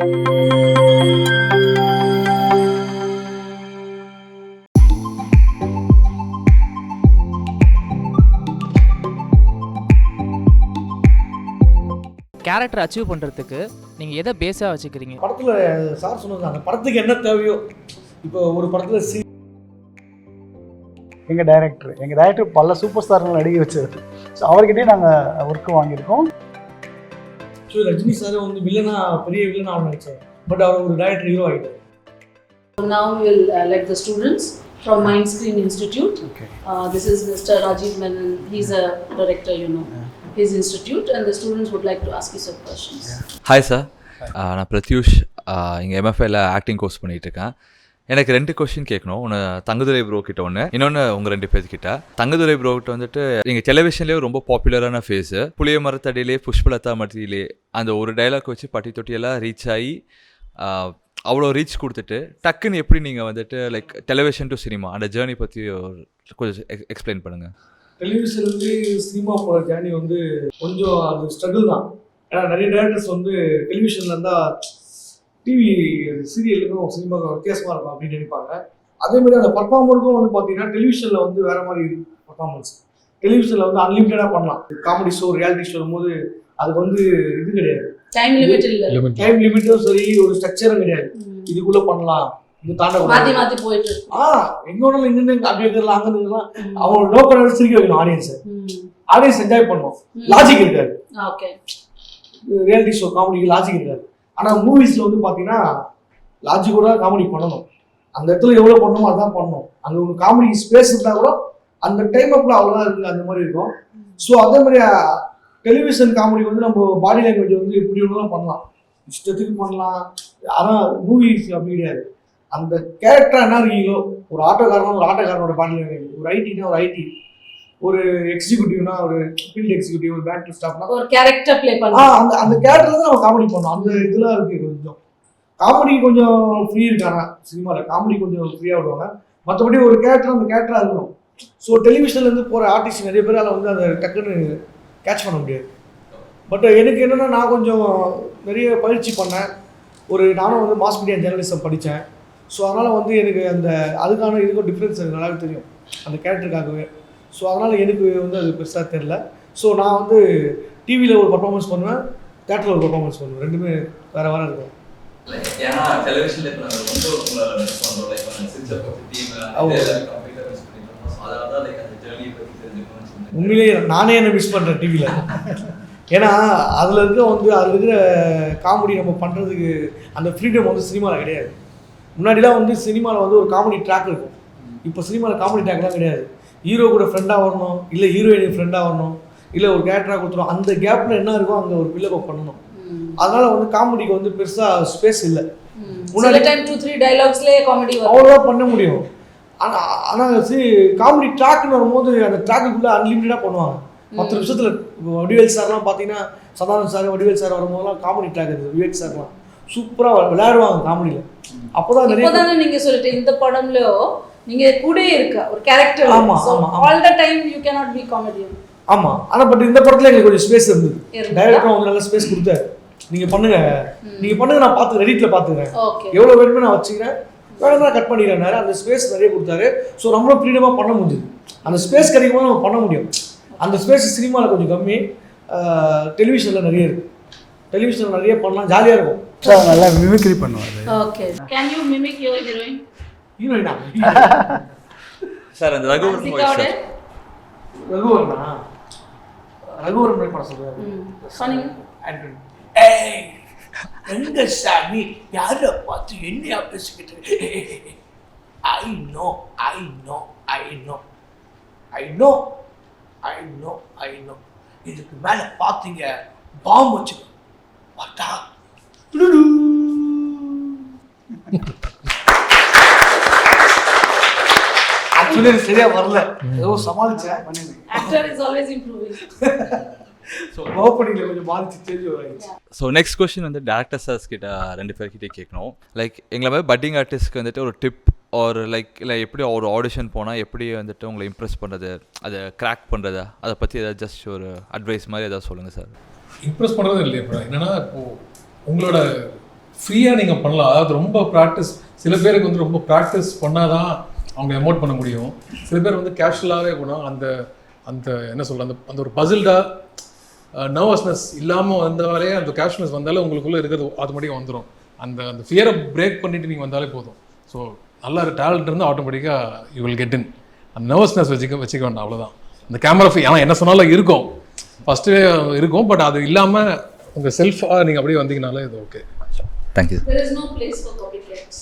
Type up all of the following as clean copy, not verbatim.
Character achieve பண்ணுறதுக்கு நீங்கள் எதை பேஸாக வச்சுக்கிறீங்க? படத்தில் சார் சொன்னது அந்த படத்துக்கு என்ன தேவையோ, இப்போ ஒரு படத்தில் எங்கள் டைரக்டர் பல சூப்பர் ஸ்டார்கள் நடிக்க வச்சது. ஸோ அவர்கிட்டே நாங்கள் ஒர்க்கு வாங்கியிருக்கோம். ஸோ ரஜினி சார் வந்து வில்லனா பெரிய வில்லனா அவர் நடித்தார், பட் அவர் ஒரு டைரக்டர் ஹீரோ ஆகிட்டார். Now we will let the students from Mindscreen Institute. Okay. This is Mr. Ajith Sundararajan. He's a director, you know, his institute, and the students would like to ask you some questions. Hi sir, நான் Prathyush இங்கே MFIல acting course பண்ணிகிட்டு இருக்கேன். எனக்கு 2 question கேட்கணும். ஒன்று Thangadurai bro கிட்ட ஒன்று, இன்னொன்று உங்கள் 2 பேர்கிட்ட. தங்கதுரை ப்ரோ கிட்ட வந்துட்டு நீங்கள் டெலிவிஷன்லேயே ரொம்ப பாப்புலரான ஃபேஸு. புளிய மரத்தடியிலே புஷ்பலதா மத்தியிலே அந்த ஒரு டைலாக் வச்சு பட்டி தொட்டியெல்லாம் ரீச் ஆகி அவ்வளோ ரீச் கொடுத்துட்டு டக்குன்னு எப்படி நீங்கள் வந்துட்டு லைக் டெலிவிஷன் டு சினிமா அந்த ஜேர்னி பற்றி கொஞ்சம் எக்ஸ்பிளைன் பண்ணுங்கள். டெலிவிஷன்லேருந்து சினிமா போகிற ஜேர்னி வந்து கொஞ்சம் அது ஸ்ட்ரகிள் தான். ஏன்னா நிறைய டேரக்டர்ஸ் வந்து டெலிவிஷனில் இருந்தால் டிவி சீரியலுக்கும் சினிமாவுக்கும் வித்தியாசமாக இருக்கும் அப்படின்னு நினைப்பாங்க. அதேமாதிரி அந்த பர்ஃபார்மருக்கும் வந்து பார்த்தீங்கன்னா டெலிவிஷனில் வந்து வேறு மாதிரி இருக்கும் பர்ஃபார்மன்ஸ். டெலிவிஷனில் வந்து அன்லிமிட்டடாக பண்ணலாம். காமெடி ஷோ, ரியாலிட்டி ஷோ வரும்போது அதுக்கு வந்து இது கிடையாது, டைம் லிமிட்டும் சரி, ஒரு ஸ்ட்ரக்சரும் கிடையாது. இதுக்குள்ள பண்ணலாம், இது தாண்ட மாத்தி போயிட்டு எங்கோனாலும் இங்கிருந்து அப்படி இருக்கலாம், அங்க இருக்கலாம். அவங்க லோ பண்ண சிரிக்க வைக்கணும் ஆடியன்ஸ் என்ஜாய் பண்ணுவோம். லாஜிக் இருக்காது. ரியாலிட்டி ஷோ காமெடிக்கு லாஜிக் இருக்காது. ஆனா மூவிஸ்ல வந்து பாத்தீங்கன்னா லாஜிக்கோட காமெடி பண்ணணும். அந்த இடத்துல எவ்வளவு பண்ணணுமோ அதான் பண்ணணும். அங்க ஒரு காமெடி ஸ்பேஸ் இருந்தா கூட அந்த டைம் அப்ல அவ்வளவுதான் இருக்கு, அந்த மாதிரி இருக்கும். ஸோ அதே மாதிரி டெலிவிஷன் காமெடி வந்து நம்ம பாடி லாங்குவேஜ் வந்து எப்படி ஒன்றுலாம் பண்ணலாம், இஷ்டத்துக்கு பண்ணலாம். ஆனால் மூவிஸ் அப்படி கிடையாது. அந்த கேரக்டர் என்ன இருக்கீங்களோ, ஒரு ஆட்டோக்காரனோட பாடி லாங்குவேஜ், ஒரு ஐடினா ஒரு ஐடி, ஒரு எக்ஸிக்யூட்டிவ்னா ஒரு ஃபீல்ட் எக்ஸிக்யூட்டிவ், ஒரு பேங்க் ஸ்டாஃப்னா ஒரு கேரக்டர் ப்ளே பண்ணலாம். அந்த கேரக்டர்ல தான் நம்ம காமெடி பண்ணோம். அந்த இதெல்லாம் இருக்கு. கொஞ்சம் காமெடி கொஞ்சம் ஃப்ரீ இருக்காங்க சினிமாவில். காமெடி கொஞ்சம் ஃப்ரீயாக விடுவாங்க. மற்றபடி ஒரு கேரக்டர் அந்த கேரக்டராக இருக்கணும். ஸோ டெலிவிஷன்லேருந்து போகிற ஆர்டிஸ்ட் நிறைய பேரால் வந்து அதை டக்குன்னு கேட்ச் பண்ண முடியாது. பட் எனக்கு என்னென்னா, நான் கொஞ்சம் நிறைய பயிற்சி பண்ணேன். நானும் வந்து மாஸ் மீடியா ஜேர்னலிசம் படித்தேன். ஸோ அதனால் வந்து எனக்கு அதுக்கான இதுக்கும் டிஃப்ரென்ஸ் எனக்கு நல்லாவே தெரியும் அந்த கேரக்டருக்காகவே. ஸோ அதனால் எனக்கு வந்து அது பெருசாக தெரில. ஸோ நான் வந்து டிவியில் ஒரு பர்ஃபார்மன்ஸ் பண்ணுவேன், தேட்டரில் ஒரு பர்ஃபார்மன்ஸ் பண்ணுவேன். ரெண்டுமே வேறு வேறு இருக்கும். உண்மையிலேயே நானே என்ன மிஸ் பண்ணுறேன் டிவியில். ஏன்னா அதில் இருக்கிற காமெடி நம்ம பண்ணுறதுக்கு அந்த ஃப்ரீடம் வந்து சினிமாவில் கிடையாது. முன்னாடிலாம் வந்து சினிமாவில் வந்து ஒரு காமெடி ட்ராக் இருக்கும். இப்போ சினிமாவில் காமெடி ட்ராக்லாம் கிடையாது. ஹீரோ கூட ஃப்ரெண்டாக வரணும், இல்லை ஹீரோயினுக்கு ஃப்ரெண்டாக வரணும், இல்லை ஒரு கேரக்டராக கொடுத்துரும். அந்த கேப்பில் என்ன இருக்கோ அங்கே ஒரு பில்லப் பண்ணணும். அதனால் வந்து காமெடிக்கு வந்து பெருசாக ஸ்பேஸ் இல்லை. முன்னாடி 2-3 டயலாக்ஸ்லேயே காமெடி அவ்வளோதான் பண்ண முடியும். ஆனால் காமெடி ட்ராக்னு வரும்போது அந்த ட்ராக்குக்குள்ளே அன்லிமிட்டடாக பண்ணுவாங்க. 10 நிமிஷத்தில் வடிவேல் சார்லாம் பார்த்தீங்கன்னா, சதானந்த் சார், வடிவேல் சார் வரும்போதெல்லாம் காமெடி ட்ராக் இருக்குது. விவேக் சார்லாம் சூப்பராக விளையாடுவாங்க காமெடியில். அப்போதான் நிறைய நீங்கள் சொல்லிட்டு இந்த படம்ல நீங்கள் கூட இருக்க ஒரு character. All the time you cannot be comedian. ஆமாம். ஆனால் பட் இந்த படத்தில் எங்களுக்கு கொஞ்சம் ஸ்பேஸ் இருந்தது. டைரக்டரும் வந்து நல்ல ஸ்பேஸ் கொடுத்தாரு. நீங்கள் பண்ணுங்க, நான் பார்த்துக்கிறேன், எடிட்டில் பார்த்துக்கிறேன், எவ்வளோ வேணுமே நான் வச்சுக்கிறேன், வேணும்னா கட் பண்ணிக்கிறேன். அந்த ஸ்பேஸ் நிறைய கொடுத்தாரு. ஸோ நம்மளும் ஃப்ரீடமாக பண்ண முடியுது. அந்த ஸ்பேஸ் கிடைக்கும் போது நம்ம பண்ண முடியும். அந்த ஸ்பேஸ் சினிமாவில் கொஞ்சம் கம்மி, டெலிவிஷனில் நிறைய இருக்குது. டெலிவிஷனில் நிறைய பண்ணலாம், ஜாலியாக இருக்கும். சார் நல்லா மிமிக்ரி பண்ணுவார். Okay, can you mimic your heroine? ஹீரோயினா சார் அந்த ரகுவரன் பண்ண சொல்லுவாரு. எங்க சாமி யார பார்த்து என்னையா பேசிக்கிட்டு? ஐ நோ இதுக்கு மேல பாத்தீங்க பாம்பு வச்சுக்கோ பார்த்தா ஆக்சுவலி சரியா வரல, ஏதோ சமாளிச்சேன். Actor is always improving. So next question வந்து டேரக்டர் சார்ஸ் கிட்ட 2 பேர்கிட்டே கேட்கணும். லைக் எங்களை மாதிரி பட்டிங் ஆர்டிஸ்ட்க்கு வந்துட்டு ஒரு டிப் ஒரு லைக் இல்லை எப்படி ஒரு ஆடிஷன் போனால் எப்படி வந்துட்டு உங்களை இம்ப்ரெஸ் பண்ணுறது, அதை கிராக் பண்ணுறது, அதை பற்றி ஏதாவது ஜஸ்ட் ஒரு அட்வைஸ் மாதிரி ஏதாவது சொல்லுங்கள் சார். இம்ப்ரெஸ் பண்ணுறது இல்லையா? இப்போ என்னென்னா இப்போது உங்களோட ஃப்ரீயாக நீங்கள் பண்ணலாம். அதாவது ரொம்ப ப்ராக்டிஸ், சில பேருக்கு வந்து ரொம்ப ப்ராக்டிஸ் பண்ணால் தான் அவங்க எமோட் பண்ண முடியும். சில பேர் வந்து கேஷுவலாகவே போனால் அந்த அந்த என்ன சொல்கிற அந்த ஒரு பசில்டாக நர்வஸ்னஸ் இல்லாமல் வந்தாலே, அந்த கேஷ்னஸ் வந்தாலே உங்களுக்குள்ளே இருக்கிறது ஆட்டோமேட்டிக்காக வந்துடும். அந்த அந்த ஃபியரை பிரேக் பண்ணிவிட்டு நீங்கள் வந்தாலே போதும். ஸோ நல்ல ஒரு டேலண்ட் இருந்தால் ஆட்டோமேட்டிக்காக யூ வில் கெட் இன். அந்த நர்வஸ்னஸ் வச்சுக்க வேண்டாம், அவ்வளோதான். அந்த கேமரா ஆனால் என்ன சொன்னாலும் இருக்கும், ஃபஸ்ட்டு இருக்கும், பட் அது இல்லாமல் உங்கள் செல்ஃபாக நீங்கள் அப்படியே வந்தீங்கனாலே இது okay. Thank you. There is no place for copycats.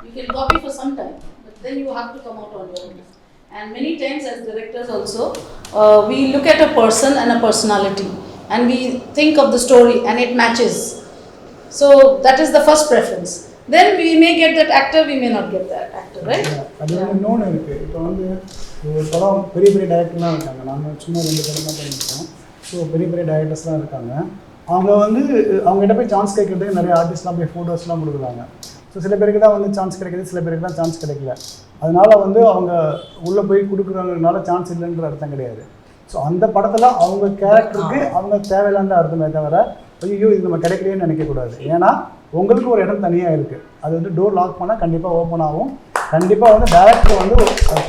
You can copy for some time, but then you have to come out on your own. And many times as directors also, we look at a person and a personality, and we think of the story and it matches. So that is the first preference. Then we may get that actor, we may not get that actor, right? அது வந்து இன்னொன்று இருக்குது. இப்போ வந்து ஒரு படம் பெரிய பெரிய டைரக்டர்லாம் இருக்காங்க, நாங்கள் சும்மா 2 படம் தான் பண்ணியிருக்கோம். ஸோ பெரிய பெரிய டைரக்டர்ஸ்லாம் இருக்காங்க. அவங்க வந்து அவங்ககிட்ட போய் சான்ஸ் கேட்குறதுக்கு நிறைய ஆர்டிஸ்ட்லாம் போய் ஃபோட்டோஸ்லாம் கொடுக்குறாங்க. ஸோ சில பேருக்கு தான் வந்து சான்ஸ் கிடைக்கிது, சில பேருக்கு தான் சான்ஸ் கிடைக்கல. அதனால் வந்து அவங்க உள்ளே போய் கொடுக்குறவங்கனால சான்ஸ் இல்லைன்ற அர்த்தம் கிடையாது. ஸோ அந்த படத்தில் அவங்க கேரக்டருக்கு அவங்க தேவையில்லாத அர்த்தமே தவிர ஐயோ இது நம்ம கிடைக்கலையேன்னு நினைக்கக்கூடாது. ஏன்னா உங்களுக்கு ஒரு இடம் தனியாக இருக்குது. அது வந்து டோர் லாக் பண்ணால் கண்டிப்பாக ஓப்பன் ஆகும். கண்டிப்பாக வந்து டேரக்டர் வந்து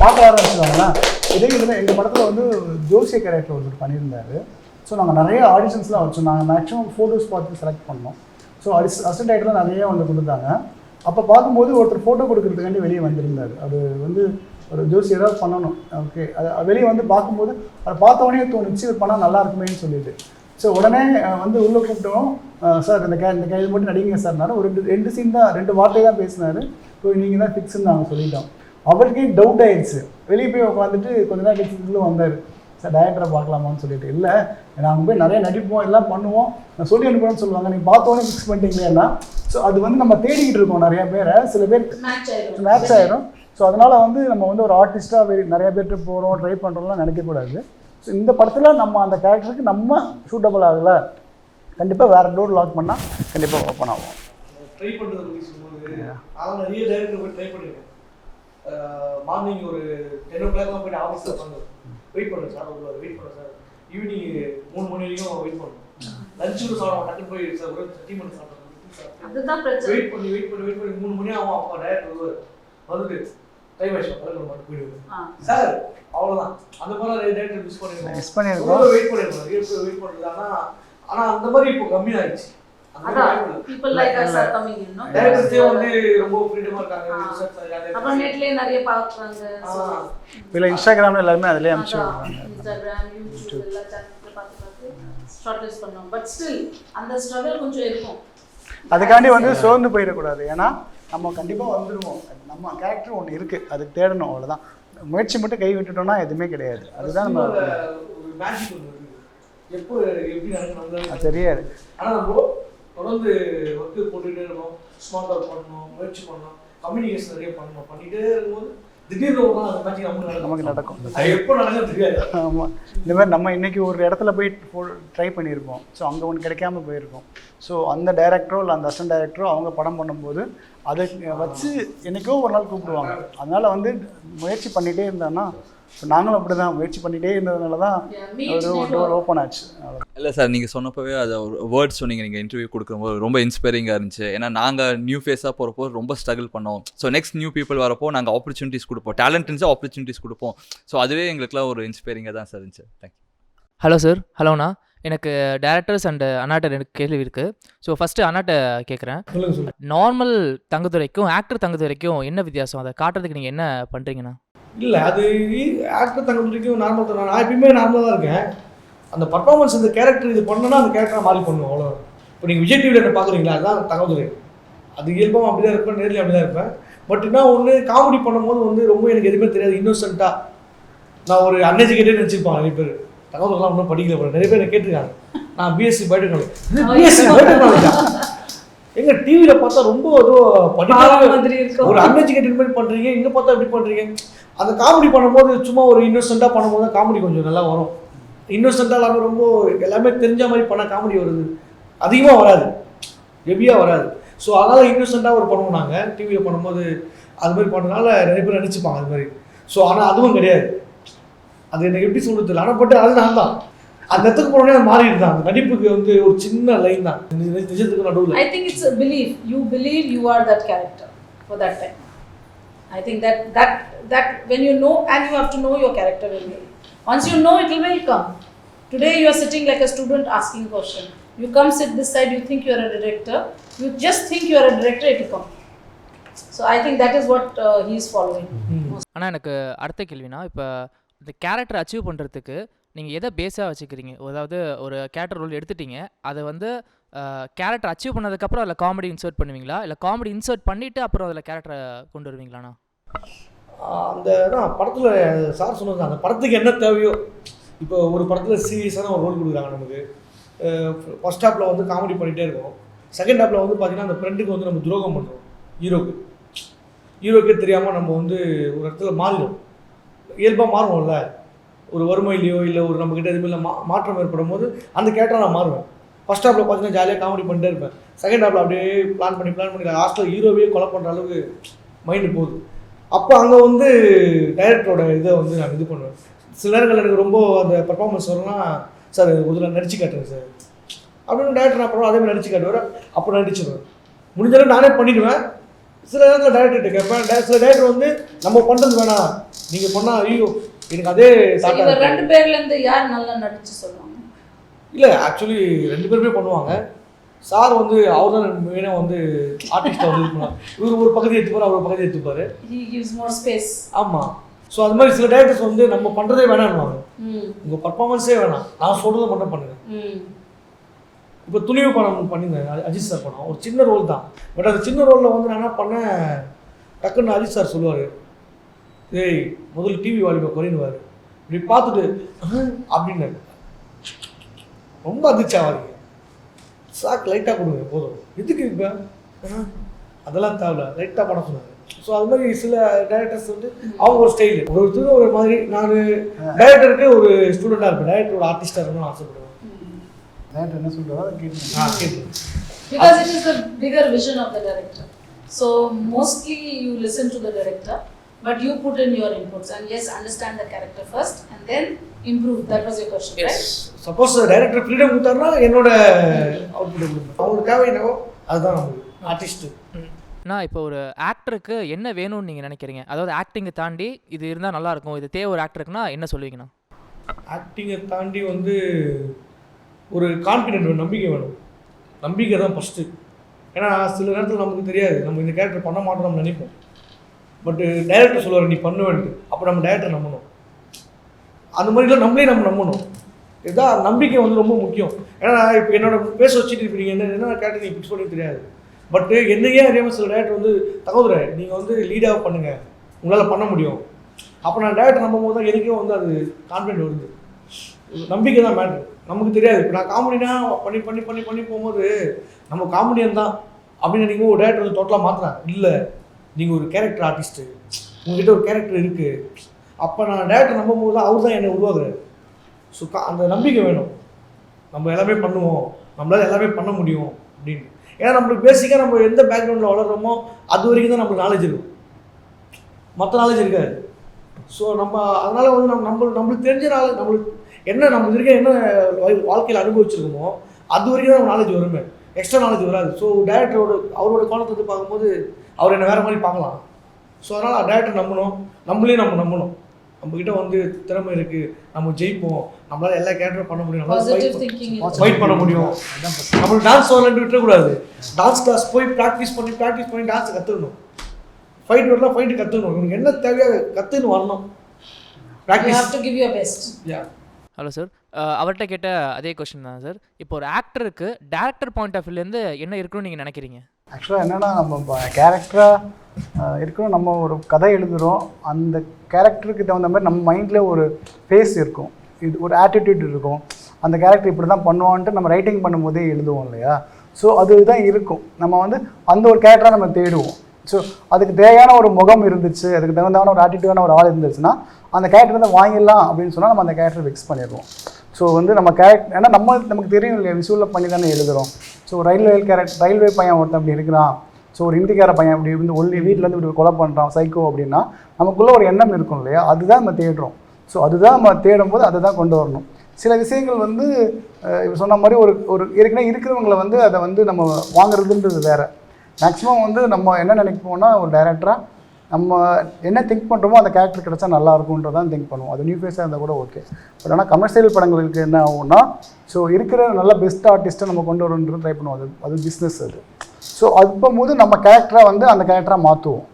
பார்க்க ஆரம்பிச்சுவாங்களேன். இதில் எங்கள் படத்தில் வந்து ஜோசிய கேரக்டர் ஒருத்தர் பண்ணியிருந்தார். ஸோ நாங்கள் நிறைய ஆடிஷன்ஸ்லாம் வச்சோம். நாங்கள் மேக்ஸிமம் ஃபோட்டோஸ் பார்த்து செலக்ட் பண்ணோம். ஸோ அசிஸ்டன்ட் டைரக்டர்லாம் நிறைய வந்து கொடுத்தாங்க. அப்போ பார்க்கும்போது ஒருத்தர் ஃபோட்டோ கொடுக்குறதுக்காண்டி வெளியே வந்திருந்தார். அது வந்து ஒரு ஜோசி ஏதாவது பண்ணணும், ஓகே, அது வெளியே வந்து பார்க்கும்போது அதை பார்த்தோடனே தோணுச்சு இது பண்ணால் நல்லா இருக்குமேன்னு சொல்லிட்டு. ஸோ உடனே வந்து உள்ளே கூப்பிட்டோம். சார் இந்த இது மட்டும் நடிங்க சார்னாரு. ஒரு 2 சீன் தான், 2 வார்த்தை தான் பேசினார். ஸோ நீங்கள் தான் ஃபிக்ஸ்ன்னு நாங்கள் சொல்லிட்டோம். அவருக்கே டவுட் ஆயிடுச்சு. வெளியே போய் உட்காந்துட்டு கொஞ்ச நேரம் கழிச்சு வந்தார். சார் டைரக்டரை பார்க்கலாமான்னு சொல்லிட்டு. இல்லை நாங்கள் போய் நிறைய நடிப்போம், எல்லாம் பண்ணுவோம், நான் சொல்லி அனுப்புகிறேன்னு சொல்லுவாங்க, நீங்கள் பார்த்தோன்னே ஃபிக்ஸ் பண்ணிட்டீங்களேன்னா. ஸோ அது வந்து நம்ம தேடிக்கிட்டு இருக்கோம் நிறைய பேரை, சில பேர் மேட்ச் ஆயிடும். ஸோ அதனால் வந்து நம்ம வந்து ஒரு ஆர்டிஸ்ட்டாக நிறைய பேர்கிட்ட போகிறோம், ட்ரை பண்ணுறோம்லாம் நினைக்கக்கூடாது. ஸோ இந்த படத்தில் நம்ம அந்த கேரக்டருக்கு நம்ம சூட்டபிள் ஆகலை, கண்டிப்பாக வேறு டோர் லாக் பண்ணால் கண்டிப்பாக ஓப்பன் ஆகும். ட்ரை பண்ணுறது பற்றி சொல்லும்போது நான் நிறைய டைரக்டர் போய் ட்ரை பண்ணியிருக்கேன். மார்னிங் ஒரு 10 o'clock போய்ட்டு ஆஃபீஸில் உட்காந்து வெயிட் பண்ணுறேன் சார், வெயிட் பண்ணுறேன் சார், ஈவினிங் 3 மணி வரைக்கும் வெயிட் பண்ணுறோம். லஞ்ச் கூட சாப்பிடுவோம், டக்குன்னு போய் சார் ஒரு 30 minutes சாப்பிடுவோம். வெயிட் பண்ணி 3 மணி ஆகும். அப்பா டைரக்டர் வந்துட்டு டைம் ஆயிடுச்சு மட்டும் போயிடுவோம் சார், அவ்வளோதான். அந்த மாதிரி டைரக்டர் மிஸ் பண்ணியிருக்கோம். வெயிட் பண்ணுறது. ஆனால் அந்த மாதிரி இப்போ கம்மியாகிடுச்சு. people like us are coming in, no? டைரக்டர்ஸே வந்து ரொம்ப ஃப்ரீடமா இருக்காங்க. அப்ப நெட்ல நிறைய பாக்குறாங்க. இல்ல இன்ஸ்டாகிராம்ல எல்லாரும் அதிலே அனுப்பிச்சுறாங்க. இன்ஸ்டாகிராம், யூடியூப் எல்லாம் சேனல்ல பார்த்து ஷார்ட் லிஸ்ட் பண்ணோம். பட் ஸ்டில் அந்த ஸ்ட்ரகிள் கொஞ்சம் இருக்கும். அதுக்காண்டி வந்து சோர்ந்து போயிடக்கூடாது. ஏன்னா நம்ம கண்டிப்பாக வந்துடுவோம். நம்ம கேரக்டர் ஒன்று இருக்குது, அதுக்கு தேடணும், அவ்வளோதான். முயற்சி மட்டும் கை விட்டுட்டோம்னா எதுவுமே கிடையாது. அதுதான் நம்ம மேஜிக் ஒன்று இருக்குது. எப்போ எப்படி நடக்கணும் தெரியாது. ஆனால் நம்ம தொடர்ந்து ஒர்க்கு போட்டுகிட்டே இருக்கணும், ஸ்மார்ட் ஒர்க் பண்ணணும், முயற்சி பண்ணணும், கம்யூனிகேஷன் நிறைய பண்ணணும். பண்ணிகிட்டே இருக்கும்போது திடீர்னு ஒரு நாள் அந்த மேட்சிங் நமக்கு நடக்கும். அது எப்போ நடக்கும் தெரியாது. ஆமாம், இந்த மாதிரி நம்ம இன்றைக்கி ஒரு இடத்துல போய் ட்ரை பண்ணியிருப்போம். ஸோ அங்கே ஒன்று கிடைக்காம போயிருக்கோம். ஸோ அந்த டைரக்டரோ இல்லை அந்த அசிஸ்டன்ட் டைரக்டரோ அவங்க படம் பண்ணும்போது அதை வச்சு என்றைக்கோ ஒரு நாள் கூப்பிடுவாங்க. அதனால் வந்து முயற்சி பண்ணிகிட்டே இருந்தோன்னா, இப்போ நாங்களும் அப்படி தான் முயற்சி பண்ணிகிட்டே இருந்ததுனால தான் ஒரு டோர் ஓப்பன் ஆச்சு. இல்லை சார், நீங்கள் சொன்னப்பவே அதை ஒரு வேர்ட்ஸ் சொன்னீங்க, நீங்கள் இன்டர்வியூ கொடுக்கும்போது ரொம்ப இன்ஸ்பைரிங்காக இருந்துச்சு. ஏன்னா நாங்கள் நியூ ஃபேஸாக போகிறப்போ ரொம்ப ஸ்ட்ரகிள் பண்ணோம். ஸோ நெக்ஸ்ட் நியூ பீப்புள் வரப்போ நாங்கள் ஆப்பர்ச்சுனிட்டிஸ் கொடுப்போம், டேலண்ட் இருந்துச்சு ஆப்பர்ச்சுனிட்டிஸ் கொடுப்போம். ஸோ அதுவே எங்களுக்குலாம் ஒரு இன்ஸ்பைரிங்காக தான் சார் இருந்துச்சு. தேங்க்யூ. Hello sir. ஹலோண்ணா. எனக்கு டேரக்டர்ஸ் அண்ட் அண்ணாட்ட எனக்கு கேள்வி இருக்குது. ஸோ ஃபஸ்ட்டு அண்ணாட்ட கேட்குறேன். நார்மல் தங்கதுரைக்கும் ஆக்டர் தங்கதுரைக்கும் என்ன வித்தியாசம், அதை காட்டுறதுக்கு நீங்கள் என்ன பண்ணுறீங்கண்ணா? இல்லை, அது ஆக்டர் தங்கதுரைக்கும் நார்மல் தான். நான் எப்பயுமே நார்மலாக தான் இருக்கேன். அந்த பர்ஃபார்மன்ஸ், இந்த கேரக்டர் இது பண்ணணும்னா அந்த கேரக்டரை மாறி பண்ணுவோம், அவ்வளோ. இப்போ நீங்கள் விஜய் டிவியில் என்ன பார்க்குறீங்களா, அதுதான் தங்கதுரை. அது இயல்பாக அப்படி தான் இருப்பேன், நேரில் அப்படி தான் இருப்பேன். பட் என்ன ஒன்று, காமெடி பண்ணும்போது வந்து ரொம்ப எனக்கு எதுவுமே தெரியாது, இன்னோசென்ட்டாக நான் ஒரு அன்எஜுகேட்டட் நினச்சிருப்பான் நிறைய பேர். தகவலாம் ஒன்றும் படிக்கல போல நிறைய பேர் என்ன கேட்டிருக்காங்க. நான் பிஎஸ்சி பயோடெக்னாலஜி. பிஎஸ்சி பயோடெக்னாலஜா எங்க டிவியில் பார்த்தா ரொம்ப ஏதோ படிக்க ஒரு அன்எஜுகேட்டட் மாதிரி பண்ணுறீங்க, இங்கே பார்த்தா எப்படி பண்ணுறீங்க. அந்த காமெடி பண்ணும்போது சும்மா ஒரு இன்னோசென்ட்டாக பண்ணும்போது தான் காமெடி கொஞ்சம் நல்லா வரும். இன்னோசென்ட்டாக இல்லாமல் ரொம்ப எல்லாமே தெரிஞ்ச மாதிரி பண்ணால் காமெடி வருது, அதிகமாக வராது, ஹெவியாக வராது. ஸோ அதனால் இன்னோசென்ட்டாக ஒரு பண்ணுவோம் நாங்கள் டிவியில் பண்ணும்போது. அது மாதிரி பண்ணதுனால நிறைய பேர் நினச்சிப்பாங்க அது மாதிரி. ஸோ ஆனால் அதுவும் கிடையாது. அது எனக்கு எப்படி சொல்கிறது இல்லை. ஆனால் பட்டு அது நான் தான் அந்த இடத்துக்கு போனோடனே அது மாறிடுது தான். நடிப்புக்கு வந்து ஒரு சின்ன லைன் தான் நிஜத்துக்கு நடுவில். I think it's a belief. You believe you are that character for that time. I think that when you know, and you have to know your character very well. Once you know, it will come. Today you are sitting like a student asking question. You come sit this side, you think you are a director. You just think you are a director, it will come. So I think that is what he is following. ஆனால் எனக்கு அடுத்த கேள்வினா, இப்போ இந்த character achieve பண்ணுறதுக்கு நீங்கள் எதை பேஸாக வச்சுக்கிறீங்க? அதாவது ஒரு கேரக்டர் ரோல் எடுத்துட்டீங்க, அதை வந்து கேரக்டர் அச்சீவ் பண்ணதுக்கப்புறம் அதில் காமெடி இன்சர்ட் பண்ணுவீங்களா, இல்லை காமெடி இன்சர்ட் பண்ணிவிட்டு அப்புறம் அதில் கேரக்டரை கொண்டு வருவீங்களாண்ணா? அந்த படத்தில் சார் சொன்னது அந்த படத்துக்கு என்ன தேவையோ. இப்போ ஒரு படத்தில் சீரியஸான ஒரு ரோல் கொடுக்குறாங்க நமக்கு. ஃபர்ஸ்ட் ஹாப்பில் வந்து காமெடி பண்ணிகிட்டே இருக்கோம். செகண்ட் ஹாப்பில் வந்து பார்த்திங்கன்னா அந்த ஃப்ரெண்டுக்கு வந்து நம்ம துரோகம் பண்ணுறோம். ஹீரோக்கே தெரியாமல் நம்ம வந்து ஒரு இடத்துல மாறிடும். இயல்பாக மாறுவோம்ல, ஒரு வறுமையிலையோ இல்லை ஒரு நம்மக்கிட்ட எதுவுமே மாற்றம் ஏற்படும் போது அந்த கேரக்டரை நான் மாறுவேன். ஃபர்ஸ்ட் ஹாப்பில் பார்த்தீங்கன்னா ஜாலியாக காமெடி பண்ணிட்டே இருப்பேன். செகண்ட் ஹாப்பில் அப்படியே பிளான் பண்ணி லாஸ்ட்டில் ஹீரோவையே கொலை பண்ணுற அளவுக்கு மைண்டு போகுது. அப்போ அங்கே வந்து டைரக்டரோட இதை வந்து நான் இது பண்ணுவேன். சில நேரங்கள் எனக்கு ரொம்ப அந்த பர்ஃபார்மன்ஸ் வரலாம், சார் ஒரு இதில் நடிச்சு காட்டுறேன் சார் அப்படின்னு டேரக்டர் நான் அப்புறம் அதேமாதிரி நடிச்சு காட்டுவேன். அப்போ நடிச்சிடுவேன். முடிஞ்சாலும் நானே பண்ணிவிடுவேன். சில நேரத்தில் டேரக்டர்கிட்ட கேட்பேன். சில டேரக்டர் வந்து நம்ம பண்ணுறது வேணாம், நீங்கள் பண்ணால் ஐயோ எனக்கு அதே தாட்டா. ரெண்டு பேர்லேருந்து யார் நல்லா நடிச்சு சொல்லுவாங்க? இல்லை, ஆக்சுவலி ரெண்டு பேருமே பண்ணுவாங்க. சார் வந்து அவர் தான் மெயினாக வந்து ஆர்டிஸ்ட்டாக வந்து இது பண்ணுவார். இவர் ஒரு பகுதி எடுத்துப்பார், அவர் ஒரு பகுதி எடுத்துப்பார். He gives more space. ஆமாம். ஸோ அது மாதிரி சில டேரக்டர்ஸ் வந்து நம்ம பண்ணுறதே வேணாம்னுவாங்க. உங்கள் பர்ஃபார்மன்ஸே வேணாம், நான் சொல்கிறத மட்டும் பண்ணுங்கள். இப்போ துணிவு படம் பண்ணியிருந்தேன், அஜித் சார் படம். ஒரு சின்ன ரோல் தான். பட் அந்த சின்ன ரோலில் வந்து நான் என்ன பண்ணேன், டக்குன்னு அஜித் சார் சொல்லுவார், ஏய் முதல்ல டிவி வாலிபை குறையினுவார். இப்படி பார்த்துட்டு அப்படின்னு ரொம்ப அதிர்ச்சியாவாங்க. சாக்கு லைட்டாக கொடுங்க போதும், எதுக்கு இப்போ அதெல்லாம் தேவையில்ல, லைட்டாக பண்ண சொன்னாங்க. ஸோ அது மாதிரி சில டைரக்டர்ஸ் வந்து அவங்க ஒரு ஸ்டைலு, ஒருத்தர் ஒரு மாதிரி. நான் டைரக்டருக்கு ஒரு ஸ்டூடெண்ட்டாக இருப்பேன், டைரக்டரோட ஆர்டிஸ்டாக இருக்கணும்னு ஆசைப்படுவேன். என்ன சொல்கிறாரோ கேட்குறேன். Because it is the bigger vision of the director. So mostly you listen to the director, but you put in your inputs and yes, understand the character first and then improve. That was your question, yes. Right? Suppose director freedom கொடுத்தாருன்னா என்னோட output கொடுப்பேன். அவங்களுக்கு தேவை என்னவோ அதுதான் நமக்கு artist. நான் இப்போ ஒரு ஆக்டருக்கு என்ன வேணும்னு நீங்கள் நினைக்கிறீங்க? அதாவது ஆக்டிங்கை தாண்டி இது இருந்தால் நல்லாயிருக்கும், இது தேவை ஒரு ஆக்டருக்குன்னா என்ன சொல்லுவீங்கண்ணா? ஆக்டிங்கை தாண்டி வந்து ஒரு கான்ஃபிடென்ட் வேணும், நம்பிக்கை வேணும். நம்பிக்கை தான் ஃபஸ்ட்டு. ஏன்னா சில நேரத்தில் நமக்கு தெரியாது, நம்ம இந்த கேரக்டர் பண்ண மாட்டோம் நம்ம நினைப்போம். பட்டு டைரக்டர் சொல்லுவார் நீ பண்ணுவேன்ட்டு, அப்போ நம்ம டைரக்டர் நம்பணும். அந்த மாதிரிலாம் நம்மளே நம்ம நம்பணும். இதுதான் நம்பிக்கை வந்து ரொம்ப முக்கியம். ஏன்னா இப்போ என்னோட பேச வச்சுட்டு இப்போ நீங்கள் என்ன கேரக்டர் நீங்கள் ஃபிக்ஸ் பண்ணி தெரியாது. பட்டு என்னையே அறியாமல் சில டேரக்டர் வந்து தகவல் நீங்கள் வந்து லீடாக பண்ணுங்கள், உங்களால் பண்ண முடியும். அப்போ நான் டேரக்டர் நம்பும் போது தான் எனக்கே வந்து அது கான்ஃபிடென்ட் வருது. நம்பிக்கை தான் மேட்ரு. நமக்கு தெரியாது. இப்போ நான் காமெடினா பண்ணி பண்ணி பண்ணி பண்ணி போகும்போது நம்ம காமெடியன் தான் அப்படின்னு நினைக்கும் ஒரு டேரக்டர் வந்து டோட்டலாக மாற்றுறாங்க. இல்லை, நீங்கள் ஒரு கேரக்டர் ஆர்டிஸ்ட்டு, உங்கள்கிட்ட ஒரு கேரக்டர் இருக்குது. அப்போ நான் டேரக்டர் நம்பும் போது தான் அவர் தான் என்னை உருவாக்குறாரு. ஸோ அந்த நம்பிக்கை வேணும், நம்ம எல்லாமே பண்ணுவோம், நம்மளால் எல்லாமே பண்ண முடியும் அப்படின்னு. ஏன்னா நம்மளுக்கு பேசிக்காக நம்ம எந்த பேக்ரவுண்டில் வளர்கிறோமோ அது வரைக்கும் தான் நம்மளுக்கு நாலேஜ் இருக்கும், மற்ற நாலேஜ் இருக்காது. ஸோ நம்ம அதனால் வந்து நம்மளுக்கு தெரிஞ்ச நம்மளுக்கு என்ன நம்ம இருக்க என்ன வாழ்க்கையில் அனுபவிச்சிருக்கோமோ அது வரைக்கும் தான் நம்ம நாலேஜ் வருமே, எக்ஸ்ட்ரா நாலேஜ் வராது. ஸோ டேரக்டரோட அவரோட கோணத்தை வந்து பார்க்கும்போது அவர் என்ன வேறு மாதிரி பார்க்கலாம். ஸோ அதனால் டேரக்டர் நம்பணும், நம்மளையும் நம்ம நம்பணும். நம்மக்கிட்ட வந்து திறமை இருக்குது, நம்ம ஜெயிப்போம், நம்மளால் எல்லா கேரக்டரும் பண்ண முடியும், நம்மளால் ஃபைட் பண்ண முடியும். நம்மளுக்கு டான்ஸ் வரலன்ட்டு விட்டுறக்கூடாது. டான்ஸ் கிளாஸ் போய் ப்ராக்டிஸ் பண்ணி டான்ஸை கற்றுக்கணும். ஃபைட் வரலாம், ஃபைட்டு கற்றுக்கணும். உங்களுக்கு என்ன தேவையாக கற்றுன்னு வரணும். ஹலோ சார், அவர்கிட்ட கேட்ட அதே கொஸ்டின் தான் சார். இப்போ ஒரு ஆக்டருக்கு டேரக்டர் பாயிண்ட் ஆஃப் வியூலேருந்து என்ன இருக்கணும்னு நீங்கள் நினைக்கிறீங்க? ஆக்சுவலாக என்னென்னா நம்ம கேரக்டராக இருக்கணும். நம்ம ஒரு கதை எழுதுகிறோம், அந்த கேரக்டருக்கு தகுந்த மாதிரி நம்ம மைண்டில் ஒரு ஃபேஸ் இருக்கும், இது ஒரு ஆட்டிடியூட் இருக்கும். அந்த கேரக்டர் இப்படி தான் பண்ணுவான்ட்டு நம்ம ரைட்டிங் பண்ணும்போதே எழுதுவோம் இல்லையா? ஸோ அதுதான் இருக்கும். நம்ம வந்து அந்த ஒரு கேரக்டராக நம்ம தேடுவோம். ஸோ அதுக்கு தேவையான ஒரு முகம் இருந்துச்சு, அதுக்கு தகுந்தான ஒரு ஆட்டிடியூடான ஒரு ஆள் இருந்துச்சுன்னா அந்த கேரக்டர் வந்து வாங்கிடலாம் அப்படின்னு சொன்னால் நம்ம அந்த கேரக்டர் ஃபிக்ஸ் பண்ணிடுவோம். ஸோ வந்து நம்ம கேரக்டர் ஏன்னா நமக்கு தெரியும் இல்லையா, விசுவலில் பண்ணி தானே எழுதுகிறோம். ஸோ ரயில்வே பையன் ஒருத்தன் அப்படி இருக்கிறான், ஸோ ஒரு இந்திக்கார பையன் அப்படி வந்து வீட்டில் வந்து இப்படி கொலை பண்ணுறான் சைக்கோ அப்படின்னா நமக்குள்ளே ஒரு எண்ணம் இருக்கும் இல்லையா, அதுதான் நம்ம தேடுறோம். ஸோ அதுதான் நம்ம தேடும் போது அதை தான் கொண்டு வரணும். சில விஷயங்கள் வந்து இப்போ சொன்ன மாதிரி ஒரு ஏற்கனவே இருக்கிறவங்களை வந்து அதை வந்து நம்ம வாங்குறதுன்றது வேறு. மேக்ஸிமம் வந்து நம்ம என்ன நினைப்போம்னா ஒரு டைரக்டராக நம்ம என்ன திங்க் பண்ணுறோமோ அந்த கேரக்டர் கிடச்சா நல்லா இருக்கும்ன்றதான் திங்க் பண்ணுவோம். அது நியூ ஃபேஸாக இருந்தால் கூட ஓகே. பட் ஆனால் கமர்ஷியல் படங்களுக்கு என்ன ஆகும்னா ஸோ இருக்கிற நல்ல பெஸ்ட் ஆர்டிஸ்ட்டை நம்ம கொண்டு வரணுன்றது ட்ரை பண்ணுவோம். அது பிஸ்னஸ் அது. ஸோ அதுக்கும்போது நம்ம கேரக்டராக வந்து அந்த கேரக்டராக மாற்றுவோம்.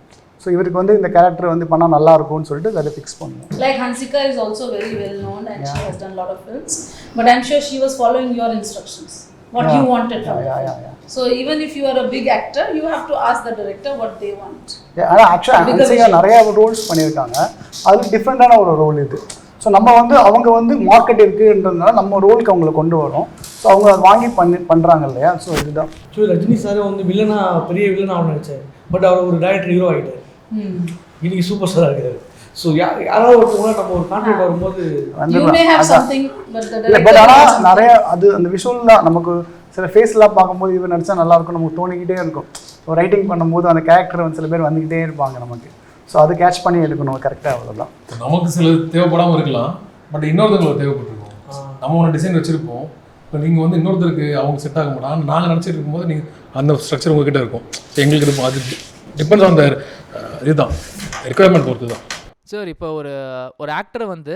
ஸோ இவருக்கு வந்து இந்த கேரக்டர் வந்து பண்ணால் நல்லா இருக்கும்னு சொல்லிட்டு அதை ஃபிக்ஸ் பண்ணுவோம். Like Hansika is also very well known and she has done a lot of films, but I'm sure she was following your instructions, what you wanted from her. So even if you are a big actor, you have to ask the director what they want. ஆனால் ஆக்சுவலாக ஹன்சிகா நிறையா Rolle's பண்ணியிருக்காங்க. அது டிஃப்ரெண்ட்டான ஒரு role இது. So நம்ம வந்து அவங்க வந்து மார்க்கெட் இருக்குன்றதுனால நம்ம ரோலுக்கு அவங்கள கொண்டு வரோம். ஸோ அவங்க அதை வாங்கி பண்ணுறாங்க இல்லையா. ஸோ இதுதான். ஸோ ரஜினி சார் வந்து வில்லனா பெரிய வில்லனா அவன் நினச்சார். பட் அவர் ஒரு டைரக்டர் ஹீரோ ஆகிட்டார். இன்னைக்கு சூப்பர் ஸ்டாராக இருக்காரு. ஸோ யாராவது ஒருத்தவங்க நம்ம ஒரு கான்ட்ராக்ட் வரும்போது பட் ஆனால் நிறைய அது அந்த விஷுவல் தான் நமக்கு சில ஃபேஸ்லாம் பார்க்கும்போது இவன் நடிச்சா நல்லா இருக்கும் நமக்கு தோணிக்கிட்டே இருக்கும். ஸோ ரைட்டிங் பண்ணும்போது அந்த கேரக்டர் வந்து சில பேர் வந்துக்கிட்டே இருப்பாங்க நமக்கு. ஸோ அது கேட்ச் பண்ணி எடுக்கணும் கரெக்டாக. அவ்வளோதான். நமக்கு சில தேவைப்படாமல் இருக்கலாம், பட் இன்னொருத்தவங்களுக்கு தேவைப்பட்டிருக்கும். நம்ம ஒன்று டிசைன் வச்சுருப்போம். இப்போ நீங்கள் வந்து இன்னொருத்தருக்கு அவங்க செட் ஆக மாட்டாங்க. நாங்கள் நினச்சிட்டு இருக்கும்போது நீங்கள் அந்த ஸ்ட்ரக்சர் உங்ககிட்ட இருக்கும், எங்களுக்கு இருக்கும். அது டிபெண்ட்ஸ் ஆன் த இதுதான் ரெக்குயர்மெண்ட் பொறுத்து தான். சார் இப்போ ஒரு ஆக்டரை வந்து